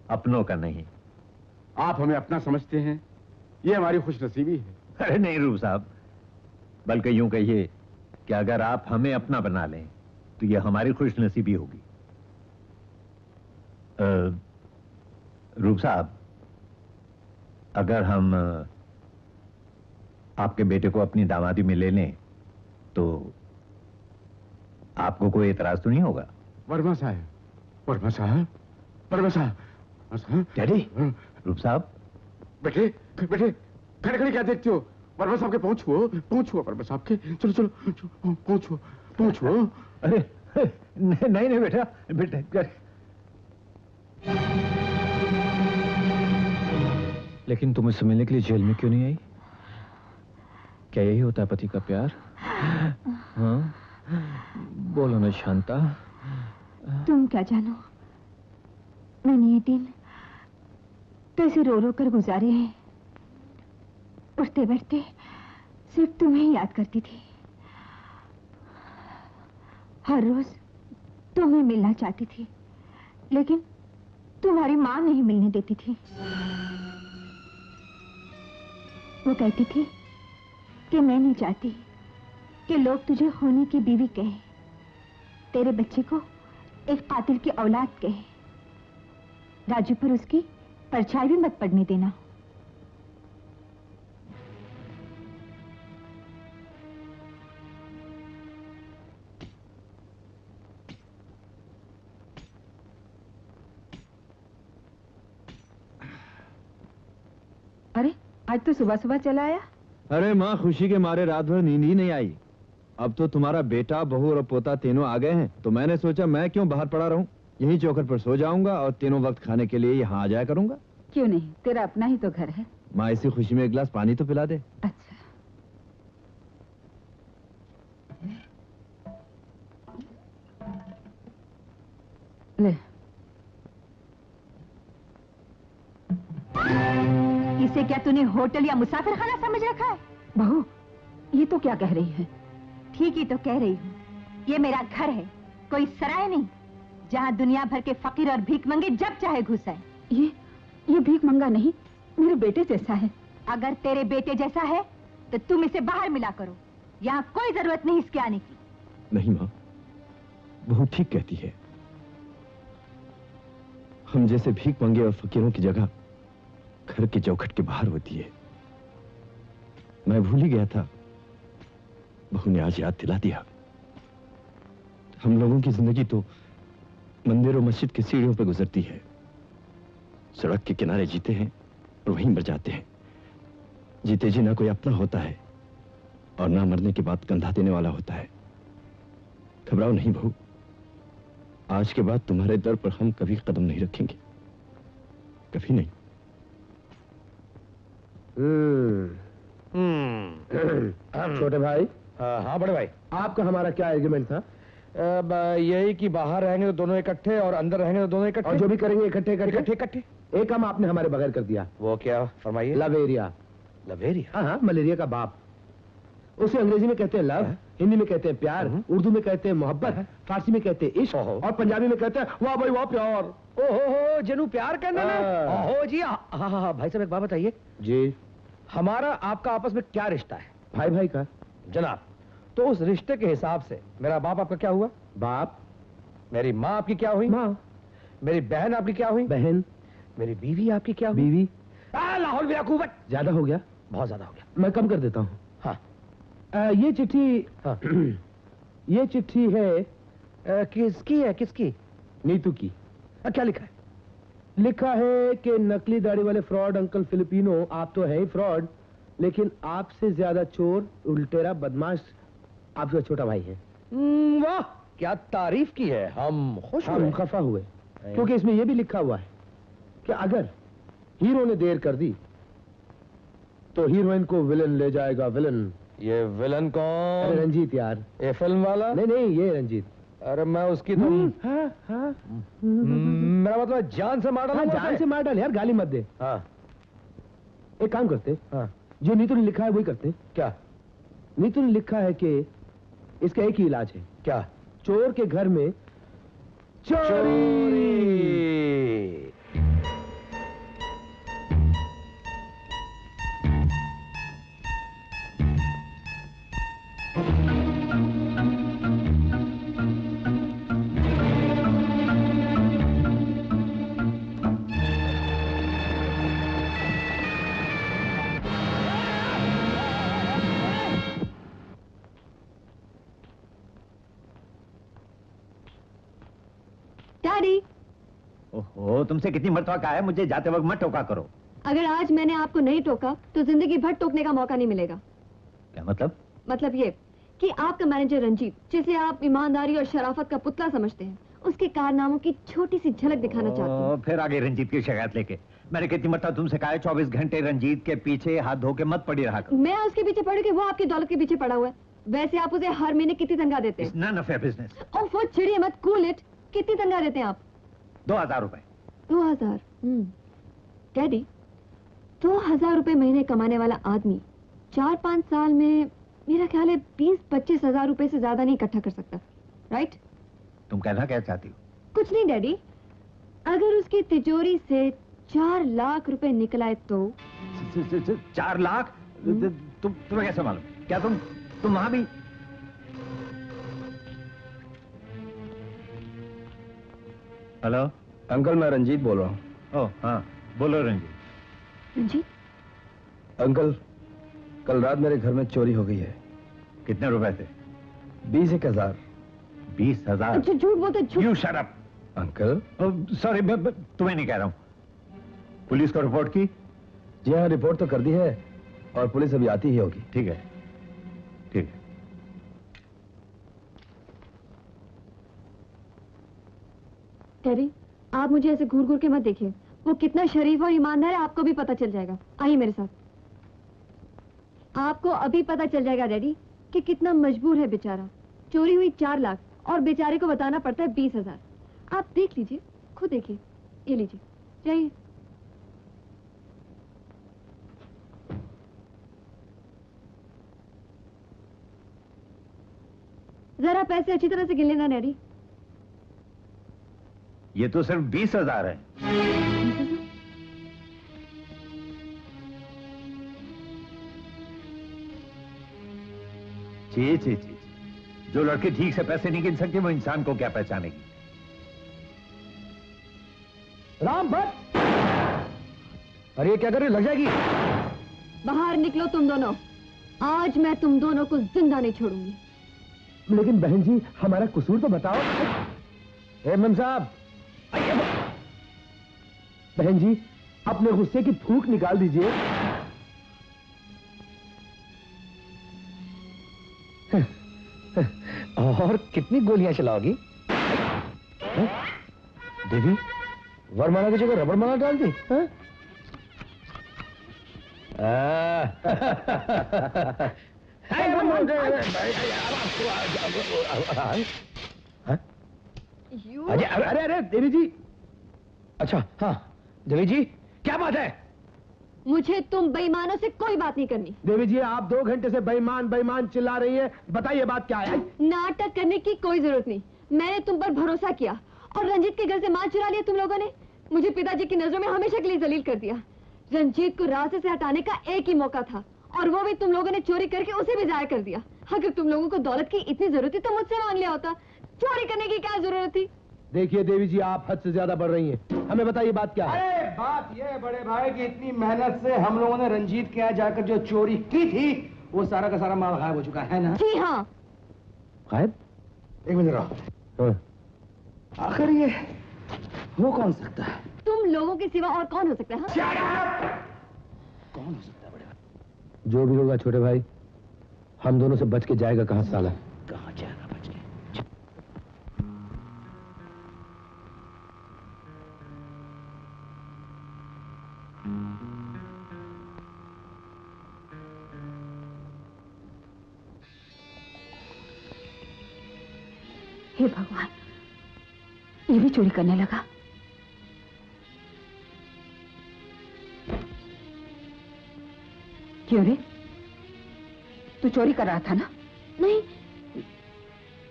अपनों का नहीं। आप हमें अपना समझते हैं, ये हमारी खुशनसीबी है। अरे नहीं रूप साहब, बल्कि यूं कहिए कि अगर आप हमें अपना बना लें तो ये हमारी खुशनसीबी होगी। रूप साहब, अगर हम आपके बेटे को अपनी दामादी में ले लें तो आपको कोई एतराज तो नहीं होगा? वर्मा साहब, वर्मा साहब, वर्मा साहब। डैडी। रूप साहब। बेटे, बेटे, खड़े खड़े क्या देखते हो? वर्मा साहब के पहुंचो, पहुंचो वर्मा साहब के। चलो चलो, पहुंचो, पहुंचो। अरे नहीं नहीं बेटा, बेटा। लेकिन तुम इससे मिलने के लिए जेल में क्यों नहीं आई? क्या यही होता है पति का प्यार? हाँ, बोलो ना शांता। तुम क्या जानो, मैंने ये दिन तो ऐसे रो रो कर गुजारे हैं। उठते बैठते सिर्फ तुम्हें ही याद करती थी। हर रोज तुम्हें मिलना चाहती थी, लेकिन तुम्हारी माँ नहीं मिलने देती थी। वो कहती थी कि मैं नहीं चाहती कि लोग तुझे होने की बीवी कहे, तेरे बच्चे को एक कातिल की औलाद कहे। राजू पर उसकी परछाई भी मत पड़ने देना। अरे आज तो सुबह सुबह चला आया। अरे माँ, खुशी के मारे रात भर नींद ही नहीं आई। अब तो तुम्हारा बेटा, बहू और पोता तीनों आ गए हैं, तो मैंने सोचा मैं क्यों बाहर पड़ा रहूं, यहीं चौखट पर सो जाऊंगा और तीनों वक्त खाने के लिए यहाँ आ जाया करूंगा। क्यों नहीं, तेरा अपना ही तो घर है। माँ, इसी खुशी में एक गिलास पानी तो पिला दे। अच्छा। ले, इसे क्या तूने होटल या मुसाफिर खाना समझ रखा है? बहू, ये तो क्या कह रही है? ठीक ही तो कह रही हूँ। ये मेरा घर है, कोई सराय नहीं, जहाँ दुनिया भर के फकीर और भीख मंगे जब चाहे घुस आए। ये भीख मंगा नहीं, मेरे बेटे जैसा है। अगर तेरे बेटे जैसा है तो तुम इसे बाहर मिला करो, यहाँ कोई जरूरत नहीं इसके आने की। नहीं माँ, बहू ठीक कहती है। हम जैसे भीख मंगे और फकीरों की जगह घर के चौखट के बाहर होती है। मैं भूल ही गया था, बहू ने आज याद दिला दिया। हम लोगों की जिंदगी तो मंदिर और मस्जिद की सीढ़ियों पर गुजरती है। सड़क के किनारे जीते हैं और वहीं मर जाते हैं। जीते जी ना कोई अपना होता है और ना मरने के बाद कंधा देने वाला होता है। घबराओ नहीं बहू, आज के बाद तुम्हारे दर पर हम कभी कदम नहीं रखेंगे, कभी नहीं। छोटे भाई। हाँ बड़े भाई। आपका हमारा क्या एग्रीमेंट था? यही कि बाहर रहेंगे तो दोनों इकट्ठे और अंदर रहेंगे तो दोनों इकट्ठे। और जो भी करेंगे इकट्ठे इकट्ठे इकट्ठे। एक काम आपने हमारे बगैर कर दिया। वो क्या? फरमाइए। लवेरिया। लवेरिया? हाँ, मलेरिया का बाप। उसे अंग्रेजी में कहते हैं लव, हिंदी में कहते हैं प्यार, उर्दू में कहते हैं मोहब्बत, फारसी में कहते हैं इश्क और पंजाबी में कहते हैं वाह भाई वाह प्यार। ओहो जनू प्यार करना ना। ओहो जी। हाँ भाई साहब एक बात बताइए जी। हमारा आपका आपस में क्या रिश्ता है? भाई भाई का। जनाब, तो उस रिश्ते के हिसाब से मेरा बाप आपका क्या हुआ? बाप। मेरी माँ आपकी क्या हुई? माँ। मेरी बहन आपकी क्या हुई? बहन। मेरी बीवी आपकी क्या हुई? बीवी। लाहौल बिला कुव्वत। ज्यादा हो गया? बहुत ज्यादा हो गया। मैं कम कर देता हूँ। हाँ। ये चिट्ठी। हाँ। ये चिट्ठी है किसकी है? किसकी? नीतू की। क्या लिखा है? लिखा है कि नकली दाढ़ी वाले फ्रॉड अंकल फिलिपिनो, आप तो है ही फ्रॉड, लेकिन आपसे ज्यादा चोर, उल्टेरा, बदमाश आपका छोटा भाई है। वाह क्या तारीफ की है। हम खुश हुए। हम खफा हुए क्योंकि इसमें यह भी लिखा हुआ है कि अगर हीरो ने देर कर दी तो हीरोइन को विलन ले जाएगा। विलन? ये विलन कौन? अरे रंजीत यार। ये फिल्म वाला? नहीं ये रंजीत। अरे मैं उसकी तो हाँ। मेरा मतलब जान से मार डाल। जान से मार डाल यार, गाली मत दे। हाँ। एक काम करते। हाँ। जो नीतू ने लिखा है वही करते। क्या? नीतू ने लिखा है कि इसका एक ही इलाज है। क्या? चोर के घर में चोरी। डैडी। ओहो, तुमसे कितनी मर्तबा कहा है मुझे जाते वक्त मत टोका करो। अगर आज मैंने आपको नहीं टोका तो जिंदगी भर टोकने का मौका नहीं मिलेगा। क्या मतलब? मतलब ये कि आपका मैनेजर रंजीत, जिसे आप ईमानदारी और शराफत का पुतला समझते हैं, उसके कारनामों की छोटी सी झलक दिखाना चाहते हैं। फिर आगे रंजीत की शिकायत लेके। मैंने कितनी मर्तबा तुमसे कहा है 24 घंटे रंजीत के पीछे हाथ धो के मत पड़ी रहा करो। मैं उसके पीछे पड़ी कि वो आपकी दौलत के पीछे पड़ा हुआ है। वैसे आप उसे हर महीने कितनी तनख्वाह देते हैं? None of your business. Oh वो चिड़िए मत, कूल इट। कितनी तनख्वाह देते हैं आप? 2000 रुपए। 2000? डैडी, 2000 रुपए महीने कमाने वाला आदमी 4-5 साल में मेरा ख्याल है 20-25 हजार रुपए से ज्यादा नहीं इकट्ठा कर सकता, राइट? तुम कहना क्या चाहती हो? कुछ नहीं डैडी, अगर उसकी तिजोरी से 4 लाख रुपए निकल आए तो। 4 लाख? तुम्हें कैसे मालूम? क्या तुम वहां भी? हेलो अंकल, मैं रंजीत बोल रहा हूँ। ओह हाँ, बोलो रंजीत। रंजीत? अंकल, कल रात मेरे घर में चोरी हो गई है। कितने रुपए थे? 20,000। 20,000? झूठ बोलते, झूठ। You shut up. Uncle sorry, तुम्हें नहीं कह रहा हूँ। पुलिस को रिपोर्ट की? जी हाँ, रिपोर्ट तो कर दी है और पुलिस अभी आती ही होगी। ठीक है, ठीक है। डैडी, आप मुझे ऐसे घूर घूर के मत देखिए। वो कितना शरीफ और ईमानदार है आपको भी पता चल जाएगा। आइए मेरे साथ। आपको अभी पता चल जाएगा डैडी कि कितना मजबूर है बेचारा। चोरी हुई 4 लाख और बेचारे को बताना पड़ता है 20,000। आप देख लीजिए, खुद देखिए। ये लीजिए, जाइए। जरा पैसे अच्छी तरह से गिन लेना डैडी। ये तो सिर्फ 20,000 है। जी जी जी, जो लड़के ठीक से पैसे नहीं गिन सकते वो इंसान को क्या पहचानेगी। राम भट्ट, अरे क्या कर रही, लग जाएगी। बाहर निकलो तुम दोनों, आज मैं तुम दोनों को जिंदा नहीं छोड़ूंगी। लेकिन बहन जी हमारा कसूर तो बताओ। मेम साहब, बहन जी अपने गुस्से की फूंक निकाल दीजिए। और कितनी गोलियां चलाओगी? देवी, वरमाला की जगह रबड़ माला डाल दी। अरे अरे देवी जी, अच्छा हाँ देवी जी क्या बात है? मुझे तुम बेईमानों से कोई बात नहीं करनी। देवी जी आप 2 घंटे से बेईमान बेईमान चिल्ला रही हैं, बताइए बात क्या है? नाटक करने की कोई जरूरत नहीं, मैंने तुम पर भरोसा किया और रंजीत के घर से माल चुरा लिया तुम लोगों ने। मुझे पिताजी की नजरों में हमेशा के लिए जलील कर दिया। रंजीत को रास्ते से हटाने का एक ही मौका था और वो भी तुम लोगों ने चोरी करके उसे भी जाया कर दिया। अगर तुम लोगों को दौलत की इतनी जरूरत थी तो मुझसे मांग लिया होता, चोरी करने की क्या जरूरत थी? देखिए देवी जी आप हद से ज्यादा बढ़ रही हैं, हमें बताइए बात क्या है? अरे बात यह है बड़े भाई कि इतनी मेहनत से हम लोगों ने रंजीत के यहाँ जाकर जो चोरी की थी वो सारा का सारा माल गायब हो चुका है ना? जी हाँ। गायब? एक मिनट रहो। आखिर ये वो कौन सकता है? तुम लोगों के सिवा और कौन हो सकता है? कौन हो सकता है बड़े भाई? जो भी होगा छोटे भाई, हम दोनों से बच के जाएगा कहाँ साला? कहाँ जाएगा बच के? हे भगवान, ये भी चोरी करने लगा। क्यों रे, तू चोरी कर रहा था ना? नहीं,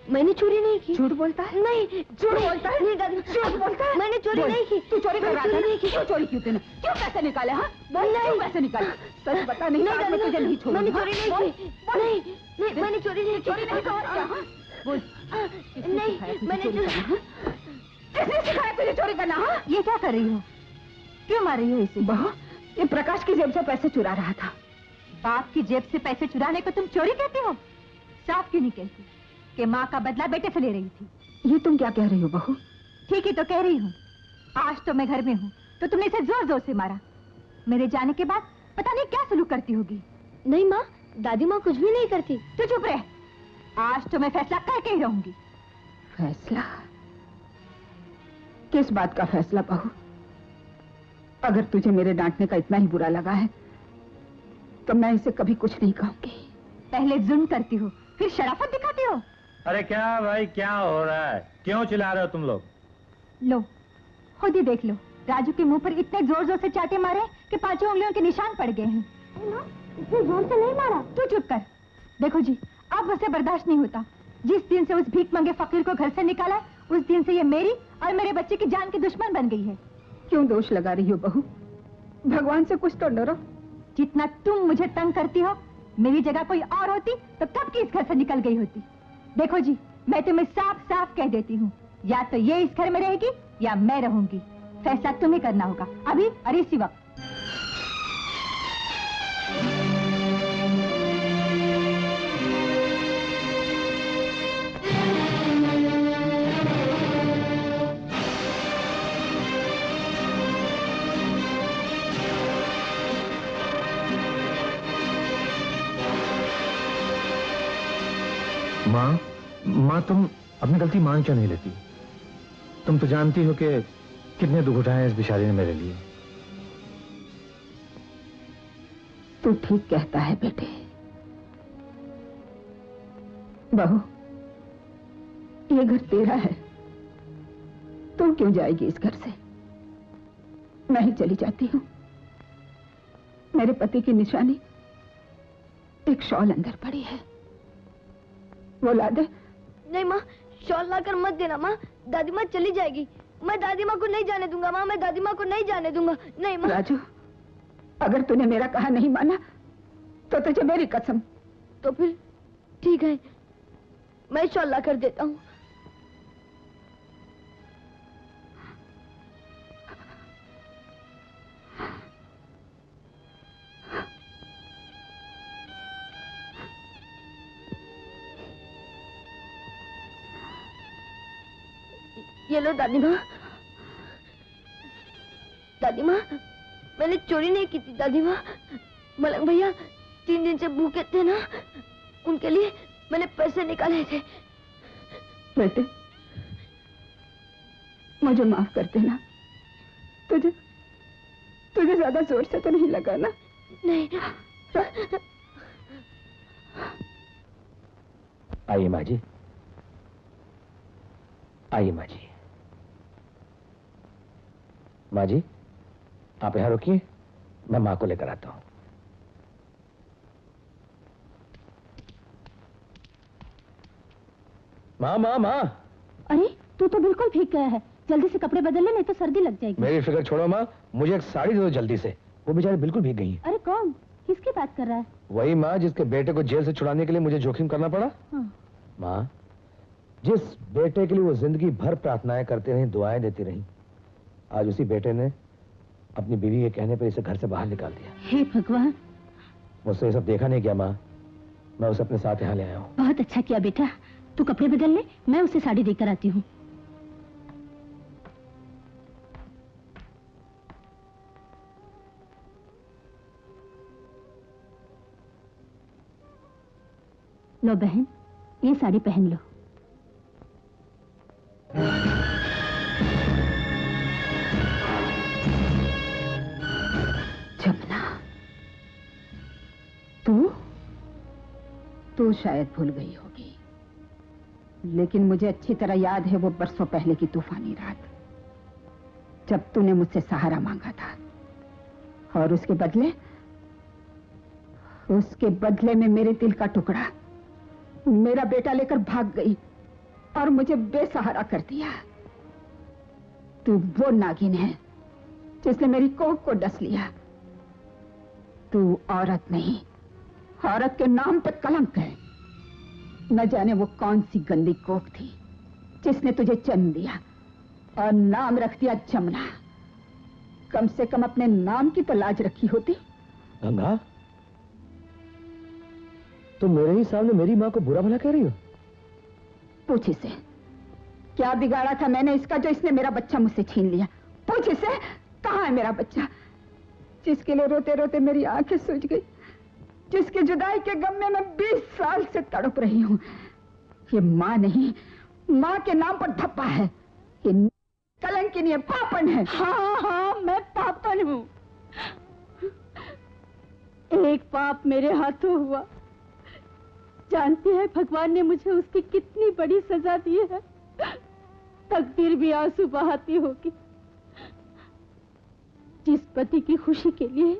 मैंने चोरी नहीं की। झूठ बोलता है? नहीं, झूठ बोलता है? नहीं दादी, झूठ बोलता है? मैंने चोरी नहीं की। तू चोरी कर रहा था? नहीं की। क्यों चोरी की तूने? क्यों पैसे निकाले? हाँ बोल, क्यों पैसे निकाले? सच बता। नहीं आज मैं तुझे नहीं छोड़ूंगी। मैंने चोरी नहीं की। नहीं, नहीं मैंने चोरी नहीं की। चोरी नहीं की। बोल, नहीं मैंने किसने सिखाया तुझे चोरी करना? हाँ ये क्या कर रही हो? क्यों मार रही हो इसे? बहू, ये प्रकाश की जेब से पैसे चुरा रहा था। बाप की जेब से पैसे चुराने को तुम चोरी कहती हो? साफ क्यों नहीं कहती कि माँ का बदला बेटे से ले रही थी? ये तुम क्या कह रही हो बहू? ठीक ही तो कह रही हूँ। आज तो मैं घर में हूँ तो तुमने इसे जोर जोर से मारा। मेरे जाने के बाद पता नहीं क्या सलूक करती होगी। नहीं माँ, दादी माँ कुछ भी नहीं करती। तू चुप रह, आज तो मैं फैसला करके ही रहूंगी। फैसला? किस बात का फैसला बहू? अगर तुझे मेरे डांटने का इतना ही बुरा लगा है तो मैं इसे कभी कुछ नहीं कहूंगी। पहले जुल्म करती हो फिर शराफत दिखाती हो। अरे क्या भाई क्या हो रहा है? क्यों चिल्ला रहे हो तुम लोग? लो खुद ही देख लो, राजू के मुंह पर इतने जोर जोर से चाटे मारे कि 5 उंगलियों के निशान पड़ गए हैं। इतने जोर से नहीं मारा। तू चुप कर। देखो जी, अब उसे बर्दाश्त नहीं होता। जिस दिन से उस भीख मंगे फकीर को घर से निकाला उस दिन से ये मेरी और मेरे बच्चे की जान की दुश्मन बन गई है। क्यों दोष लगा रही हो बहू? भगवान से कुछ तो डरो। जितना तुम मुझे तंग करती हो, मेरी जगह कोई और होती तो कब की इस घर से निकल गई होती। देखो जी, मैं तुम्हें साफ साफ कह देती हूँ, या तो ये इस घर में रहेगी या मैं रहूंगी। फैसला तुम्हें करना होगा अभी और इसी वक्त। माँ तुम अपनी गलती मान क्यों नहीं लेती? तुम तो जानती हो कि कितने दुख उठाए इस बेचारी ने मेरे लिए। तू ठीक कहता है बेटे। बहू, ये घर तेरा है, तू क्यों जाएगी इस घर से? मैं ही चली जाती हूँ। मेरे पति की निशानी एक शॉल अंदर पड़ी है, वो ला दे, नहीं माँ, शॉल लाकर मत देना माँ, दादी माँ चली जाएगी। मैं दादी माँ को नहीं जाने दूंगा माँ, मैं दादी माँ को नहीं जाने दूंगा। नहीं माँ। राजू, अगर तूने मेरा कहा नहीं माना तो तुझे मेरी कसम। तो फिर ठीक है, मैं शॉल लाकर देता हूँ। ये लो दादी माँ। दादी माँ, मैंने चोरी नहीं की थी दादी माँ। मलंग भैया 3 दिन से भूखे थे ना, उनके लिए मैंने पैसे निकाले थे। बेटे, मुझे माफ कर देना। तुझे ज्यादा जोर से तो नहीं लगा ना? नहीं। आइए माँ जी, आइए माँ जी। माँ जी, आप यहां रुकिए, मैं माँ को लेकर आता हूं। माँ माँ माँ। अरे तू तो बिल्कुल भीग गया है, जल्दी से कपड़े बदल ले नहीं तो सर्दी लग जाएगी। मेरी फिक्र छोड़ो माँ, मुझे एक साड़ी दे दो जल्दी से। वो बेचारी बिल्कुल भीग गई है। अरे कौन, किसकी बात कर रहा है? वही माँ जिसके बेटे को जेल से छुड़ाने के लिए मुझे जोखिम करना पड़ा। हाँ। माँ, जिस बेटे के लिए वो जिंदगी भर प्रार्थनाएं करती रही, दुआएं देती रही, आज उसी बेटे ने अपनी बीवी के कहने पर इसे घर से बाहर निकाल दिया। हे भगवान। मुझसे ये सब देखा नहीं गया माँ, मैं उसे अपने साथ यहाँ ले आया हूँ। बहुत अच्छा किया बेटा, तू कपड़े बदल ले, मैं उसे साड़ी देकर आती हूँ। लो बहन, ये साड़ी पहन लो। जमुना, तू शायद भूल गई होगी, लेकिन मुझे अच्छी तरह याद है वो बरसों पहले की तूफानी रात, जब तूने मुझसे सहारा मांगा था और उसके बदले में मेरे दिल का टुकड़ा मेरा बेटा लेकर भाग गई और मुझे बेसहारा कर दिया। तू वो नागिन है जिसने मेरी कोख को डस लिया। तू औरत नहीं, औरत के नाम पे कलंक है। न जाने वो कौन सी गंदी कोख थी जिसने तुझे जन्म दिया और नाम रख दिया जमुना। कम से कम अपने नाम की तो लाज रखी होती। गंगा, तुम मेरे ही सामने मेरी माँ को बुरा भला कह रही हो? पूछ इसे, क्या बिगाड़ा था मैंने इसका जो इसने मेरा बच्चा मुझसे छीन लिया? पूछ इसे, कहाँ है मेरा बच्चा जिसके लिए रोते रोते मेरी आंखें सूज गई, जिसकी जुदाई के गम में मैं 20 साल से तड़प रही हूँ। ये माँ नहीं, माँ के नाम पर धप्पा है। ये कलंकिनी है, पापन है। हाँ हाँ, मैं पापन हूँ। एक पाप मेरे हाथों हुआ, जानती है भगवान ने मुझे उसकी कितनी बड़ी सजा दी है। तकदीर भी आंसू बहाती होगी। जिस पति की खुशी के लिए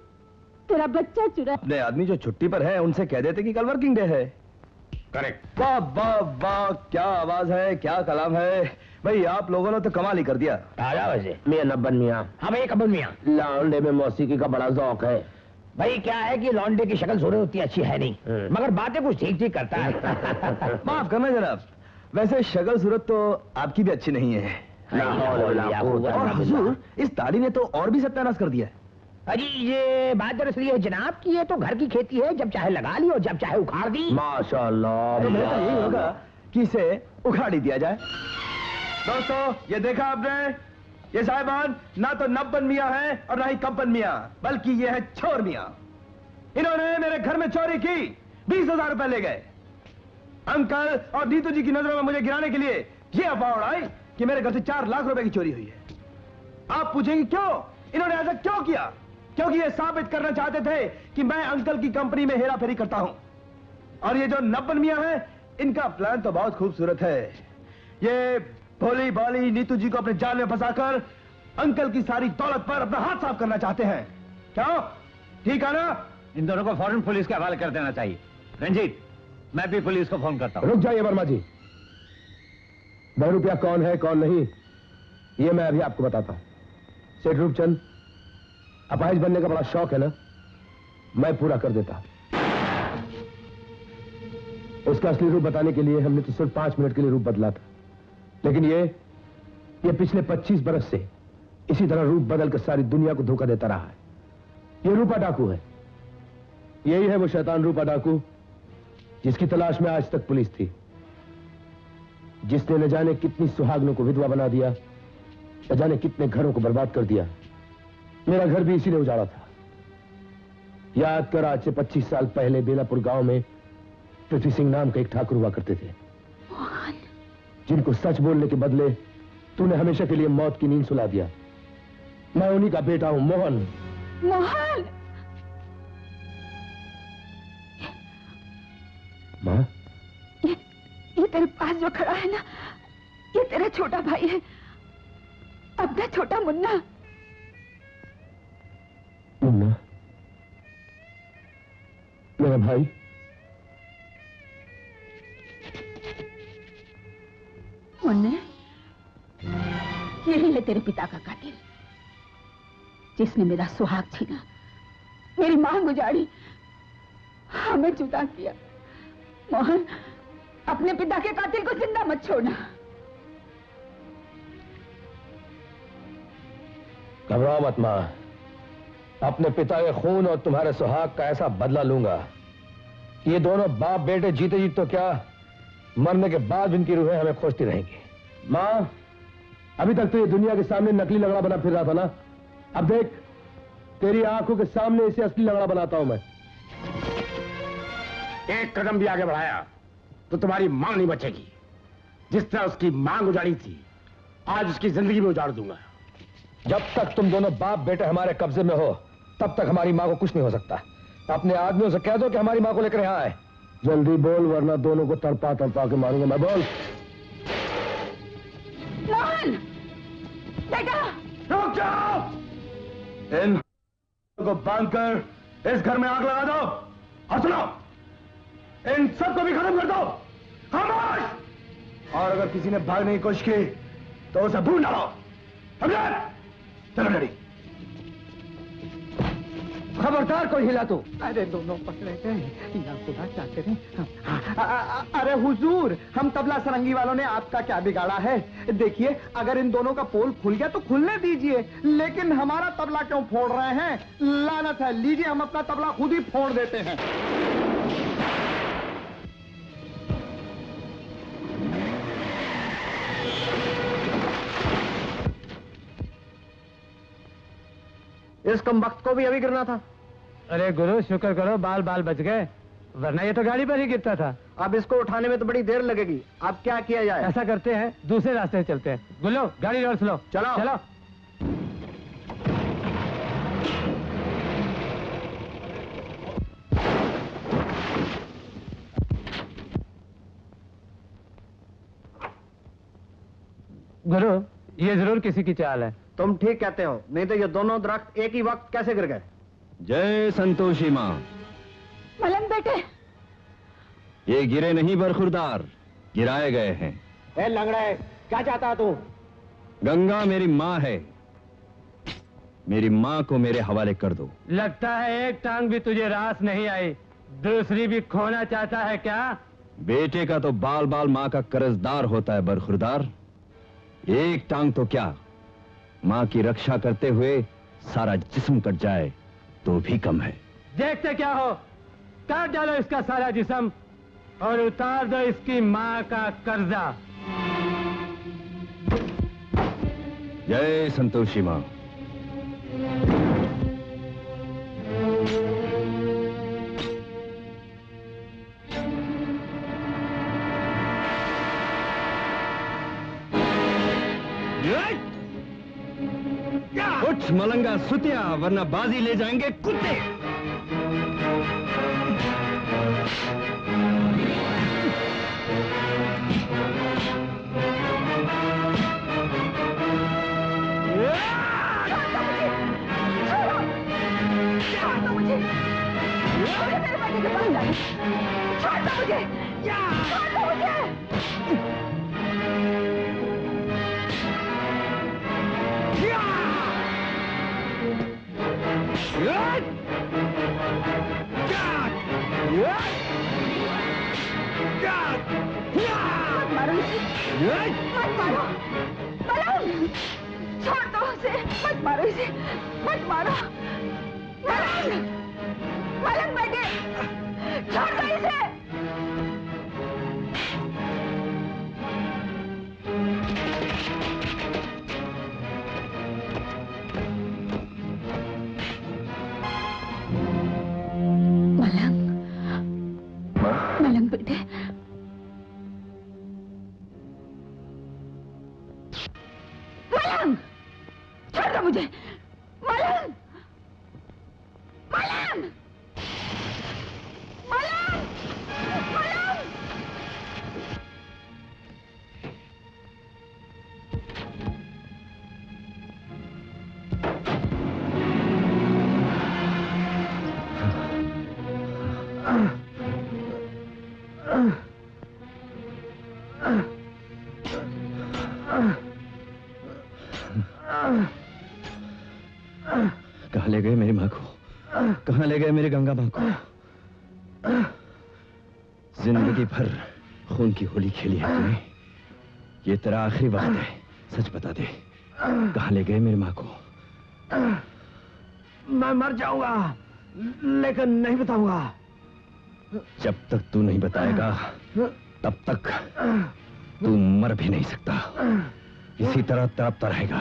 तेरा बच्चा चुरा। अपने आदमी जो छुट्टी पर है उनसे कह देते कि कल वर्किंग डे है। करेक्ट। वाह वाह वाह, क्या आवाज है, क्या कलाम है भाई, आप लोगों ने तो कमाल ही कर दिया। आजा वैसे मियां नब्बन मियां। हाँ भाई कब्बन मियां। लौंडे में मौसीकी का बड़ा शौक है। भाई क्या है कि लौंडे की शक्ल सूरत उतनी अच्छी है नहीं, मगर बातें कुछ ठीक ठीक करता है। माफ करना जनाब, वैसे शक्ल सूरत तो आपकी भी अच्छी नहीं है। और हुजूर, इस दाढ़ी ने तो और भी सत्यानाश कर दिया है। अजी ये बात दरअसल ये जनाब की है तो घर की खेती है, जब चाहे लगा ली और जब चाहे उखाड़ दी। माशाल्लाह। तो बेहतर यही होगा कि इसे उखाड़ ही दिया जाए। दोस्तों, ये देखा आपने, ये साहिबान ना तो नब्बन मियां है और ना ही कब्बन मियां, बल्कि ये है चोर मियां। इन्होंने मेरे घर में चोरी की, 20,000 रुपए ले गए। अंकल और नीतू जी की नजरों में मुझे गिराने के लिए ये अफवाह उड़ाई कि मेरे घर से 4 लाख रुपए की चोरी हुई है। आप पूछेंगे क्यों इन्होंने ऐसा क्यों किया? क्योंकि ये साबित करना चाहते थे कि मैं अंकल की कंपनी में हेरा फेरी करता हूं। और ये जो नब्बन मियां है, इनका प्लान तो बहुत खूबसूरत है। ये भोली भाली नीतू जी को अपने जाल में फंसाकर अंकल की सारी दौलत पर अपना हाथ साफ करना चाहते हैं। क्या ठीक है ना? इन दोनों को फौरन पुलिस के हवाले कर देना चाहिए। रंजीत, मैं भी पुलिस को फोन करता हूं। रुक जाइए वर्मा जी, बहरूपिया कौन है कौन नहीं, ये मैं अभी आपको बताता हूं। सेठ रूपचंद, अपाहिज बनने का बड़ा शौक है ना, मैं पूरा कर देता। उसका असली रूप बताने के लिए हमने तो सिर्फ 5 मिनट के लिए रूप बदला था, लेकिन ये पिछले 25 बरस से इसी तरह रूप बदलकर सारी दुनिया को धोखा देता रहा है। ये रूपा डाकू है, यही है वो शैतान रूपा डाकू जिसकी तलाश में आज तक पुलिस थी, जिसने न जाने कितनी सुहागनों को विधवा बना दिया, न जाने कितने घरों को बर्बाद कर दिया। मेरा घर भी इसी ने उजाड़ा था। याद कर, आज से 25 साल पहले बेलापुर गांव में पृथ्वी सिंह नाम का एक ठाकुर हुआ करते थे, जिनको सच बोलने के बदले तूने हमेशा के लिए मौत की नींद सुला दिया। मैं उन्हीं का बेटा हूं, मोहन। मोहन! मां, ये तेरे पास जो खड़ा है ना, ये तेरा छोटा भाई है, अपना छोटा मुन्ना। मुन्ना? मेरा भाई? मुन्ने, यही है तेरे पिता का कातिल, जिसने मेरा सुहाग छीना, मेरी मांग उजाड़ी, हमें जुदा किया। मोहन, अपने पिता के कातिल को जिंदा मत छोड़ना। घबराओ मत मां, अपने पिता के खून और तुम्हारे सुहाग का ऐसा बदला लूंगा कि ये दोनों बाप बेटे जीते जीत तो क्या, मरने के बाद इनकी रूहें हमें खोजती रहेंगी। मां, अभी तक तो ये दुनिया के सामने नकली लंगड़ा बना फिर रहा था ना, अब देख तेरी आंखों के सामने इसे असली लंगड़ा बनाता हूं मैं। एक कदम भी आगे बढ़ाया तो तुम्हारी मां नहीं बचेगी। जिस तरह उसकी मांग उजाड़ी थी, आज उसकी जिंदगी में उजाड़ दूंगा। जब तक तुम दोनों बाप बेटे हमारे कब्जे में हो, तब तक हमारी मां को कुछ नहीं हो सकता। अपने आदमियों से कह दो कि हमारी मां को लेकर यहां आए। जल्दी बोल, वरना दोनों को तड़पा तड़पा के मारूंगा मैं। बोल। मोहन! बेटा! रुक जाओ! इन को बांधकर इस घर में आग लगा दो, और सुनो, इन सबको भी खत्म कर दो। खामोश! और अगर किसी ने भागने की कोशिश की तो उसे भून डालो। समझे? चलो डैडी। खबरदार कोई हिला तो। अरे दोनों पकड़े गए, या खुदा क्या करें। अरे हुजूर, हम तबला सरंगी वालों ने आपका क्या बिगाड़ा है? देखिए, अगर इन दोनों का पोल खुल गया तो खुलने दीजिए, लेकिन हमारा तबला क्यों फोड़ रहे हैं? लानत है, लीजिए हम अपना तबला खुद ही फोड़ देते हैं। इस कम वक्त को भी अभी गिरना था। अरे गुरु, शुक्र करो बाल बाल बच गए, वरना ये तो गाड़ी पर ही गिरता था। अब इसको उठाने में तो बड़ी देर लगेगी। अब क्या किया जाए? ऐसा करते हैं, दूसरे रास्ते से चलते हैं। गुल्लो, गाड़ी रोक लो। चलो चलो। गुरु, ये जरूर किसी की चाल है। तुम ठीक कहते हो, नहीं तो ये दोनों दरख्त एक ही वक्त कैसे गिर गए? जय संतोषी मां। मलंग बेटे, ये गिरे नहीं बरखुरदार, गिराए गए हैं। ए लंगड़े, क्या चाहता तू? गंगा मेरी मां है, मेरी मां को मेरे हवाले कर दो। लगता है एक टांग भी तुझे रास नहीं आई, दूसरी भी खोना चाहता है क्या? बेटे का तो बाल बाल मां का कर्जदार होता है बरखुरदार। एक टांग तो क्या, मां की रक्षा करते हुए सारा जिस्म कट जाए तो भी कम है। देखते क्या हो, काट डालो इसका सारा जिस्म और उतार दो इसकी मां का कर्जा। जय संतोषी मां। उठ मलंगा सुतिया, वरना बाजी ले जाएंगे कुत्ते। मारो इसे, मत मारो। मलंग, छोड़ दो उसे, मत मारो इसे, मत मारो। मलंग, मलंग बेटे, छोड़ दो इसे। मलंग बेटे, मलंग, छोड़ दो मुझे। मलंग, मलंग, मलंग, मलंग। कहाँ ले गए मेरी माँ को? कहाँ ले गए मेरी गंगा माँ को? जिंदगी भर खून की होली खेली है तूने। ये तेरा आखिरी वक्त है, सच बता दे, कहाँ ले गए मेरी माँ को? मैं मर जाऊंगा, लेकिन नहीं बताऊंगा। जब तक तू नहीं बताएगा तब तक तू मर भी नहीं सकता। इसी तरह तड़पता रहेगा।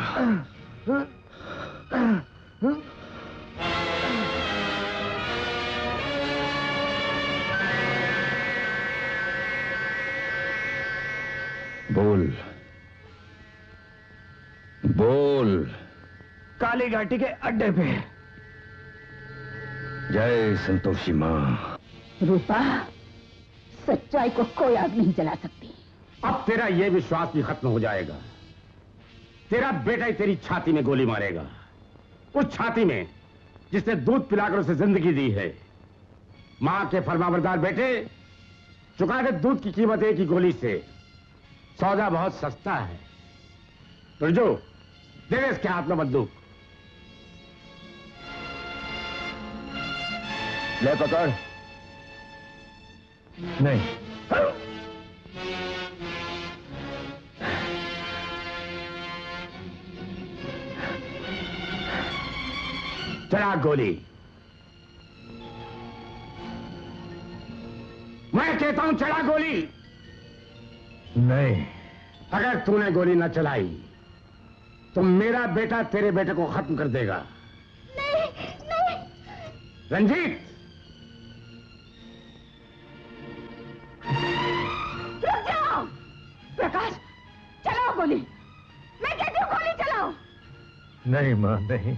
बोल बोल। काली घाटी के अड्डे पे। जय संतोषी माँ। रूपा, सच्चाई को कोई आग नहीं जला सकती। अब तेरा यह विश्वास भी खत्म हो जाएगा। तेरा बेटा ही तेरी छाती में गोली मारेगा, उस छाती में जिसने दूध पिलाकर उसे जिंदगी दी है। मां के फरमाबरदार बेटे, चुका दे दूध की कीमत एक ही गोली से। सौदा बहुत सस्ता है। तुरजो, दे दे इसके हाथ में बंदूक। ले पकड़। नहीं। चला गोली। मैं कहता हूं चला गोली। नहीं। अगर तूने गोली न चलाई तो मेरा बेटा तेरे बेटे को खत्म कर देगा। नहीं, नहीं। रंजीत, रुक जाओ। प्रकाश, चलाओ गोली। मैं कहती हूँ गोली चलाओ। नहीं मां, नहीं,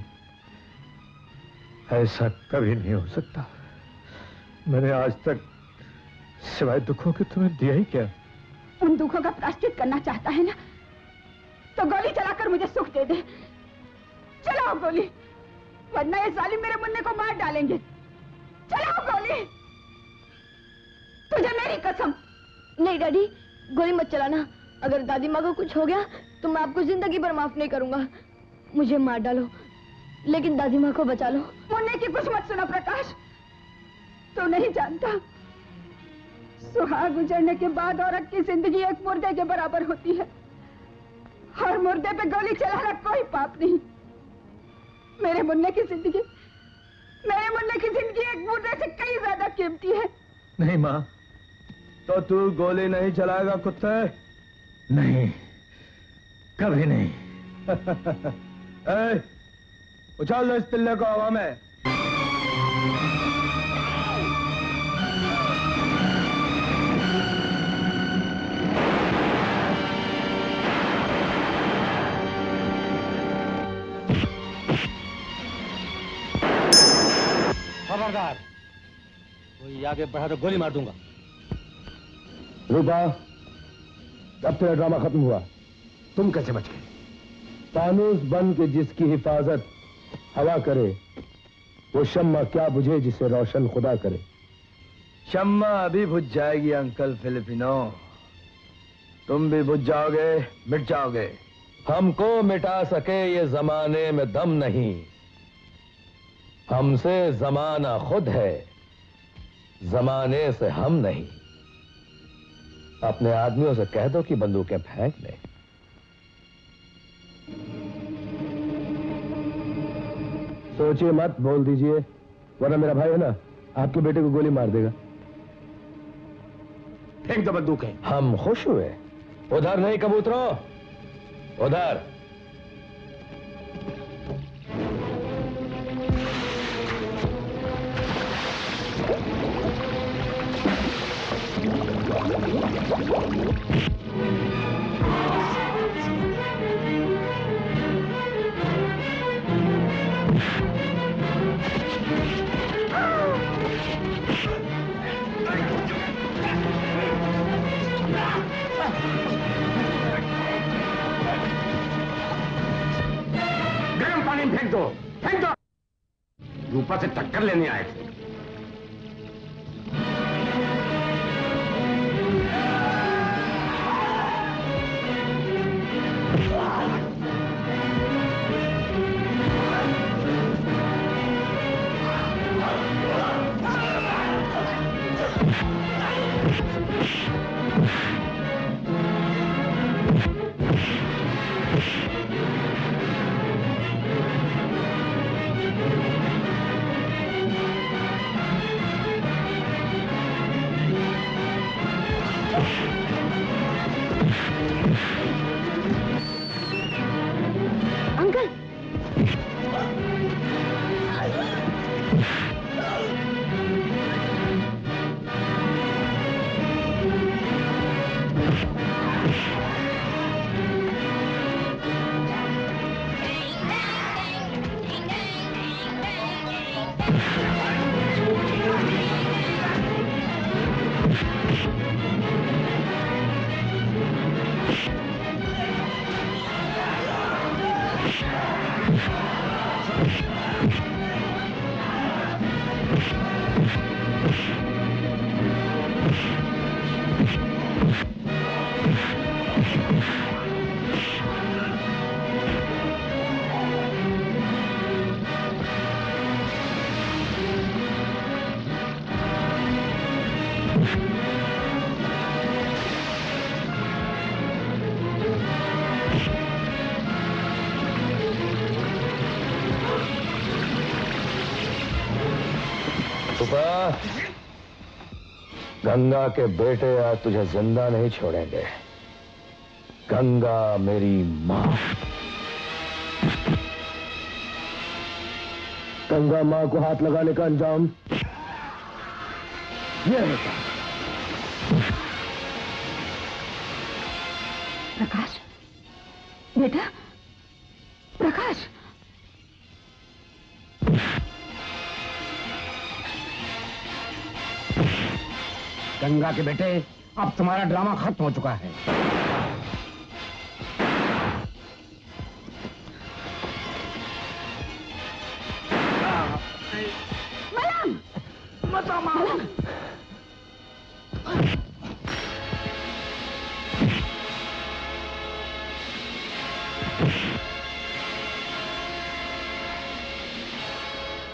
ऐसा कभी नहीं हो सकता। मैंने आज तक सिवाय दुखों के तुम्हें दिया ही क्या? उन दुखों का प्रायश्चित करना चाहता है ना, तो गोली चलाकर मुझे सुख दे दे। चलाओ गोली, वरना ये जालिम मेरे मुन्ने को मार डालेंगे। चलाओ गोली। तुझे मेरी कसम। नहीं डैडी, गोली मत चलाना। अगर दादी माँ को कुछ हो गया तो मैं आपको जिंदगी भर माफ नहीं करूंगा। मुझे मार डालो, लेकिन दादी माँ को बचा लो। मुन्ने की कुछ मत सुना प्रकाश। तू नहीं जानता, सुहाग गुजरने के बाद औरत की जिंदगी एक मुर्दे के बराबर होती है। हर मुर्दे पे गोली चलाना कोई पाप नहीं। मेरे मुन्ने की जिंदगी एक मुर्दे से कई ज्यादा कीमती है। नहीं मां, तो तू गोली नहीं चलाएगा कुत्ते? नहीं, कभी नहीं। ए, उछाल दो इस पिल्ले को हवा में। खबरदार, कोई आगे बढ़ा तो गोली मार दूंगा। रूपा, अब तेरा ड्रामा खत्म हुआ। तुम कैसे बच गए? फानूस बन के जिसकी हिफाजत हवा करे, वो शम्मा क्या बुझे जिसे रोशन खुदा करे। शम्मा अभी बुझ जाएगी अंकल फिलिपिनो। तुम भी बुझ जाओगे, मिट जाओगे। हमको मिटा सके ये जमाने में दम नहीं। हमसे जमाना खुद है, जमाने से हम नहीं। अपने आदमियों से कह दो कि बंदूकें फेंक दें। सोचिए मत, बोल दीजिए, वरना मेरा भाई है ना, आपके बेटे को गोली मार देगा। फेंक दो बंदूकें। हम खुश हुए। उधर नहीं कबूतरों, उधर। गर्म पानी में फेंक दो, फेंक दो। रूपा से टक्कर लेने आए थे। गंगा के बेटे आज तुझे जिंदा नहीं छोड़ेंगे। गंगा मेरी माँ। गंगा माँ को हाथ लगाने का अंजाम ये होता। प्रकाश, बेटा, प्रकाश। गंगा के बेटे, अब तुम्हारा ड्रामा खत्म हो चुका है। मलम! मत मारो।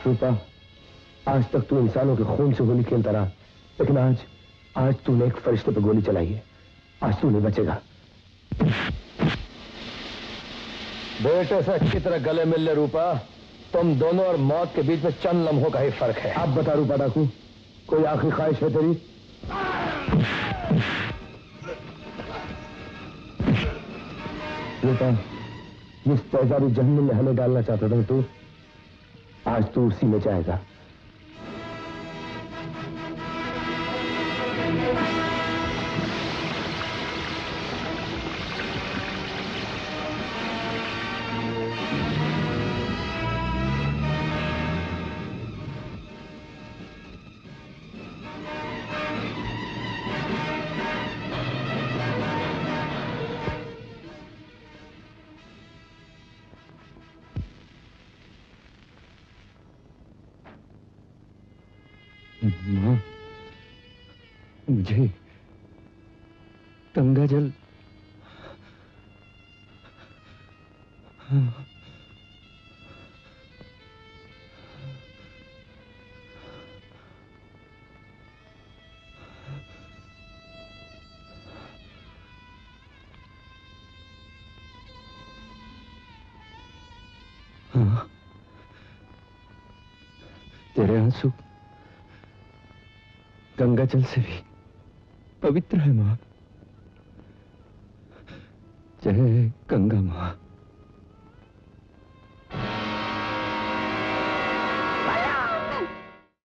रूपा, आज तक तू इंसानों के खून से होली खेलता रहा, लेकिन आज तूने एक फरिश्ते पर गोली चलाई है। आज तू नहीं बचेगा। बेटे से अच्छी तरह गले मिल ले रूपा। तुम दोनों और मौत के बीच में चंद लम्हों का ही फर्क है। अब बता रूपा डाकू, कोई आखिरी ख्वाहिश है तेरी? रूपा, जिस तेजाबी जहन्नुम में हमें डालना चाहता था तू, आज तू उसी में जाएगा। माँ, मुझे गंगा जल तेरे आंसू गंगा जल से भी पवित्र है मां। जय गंगा मां।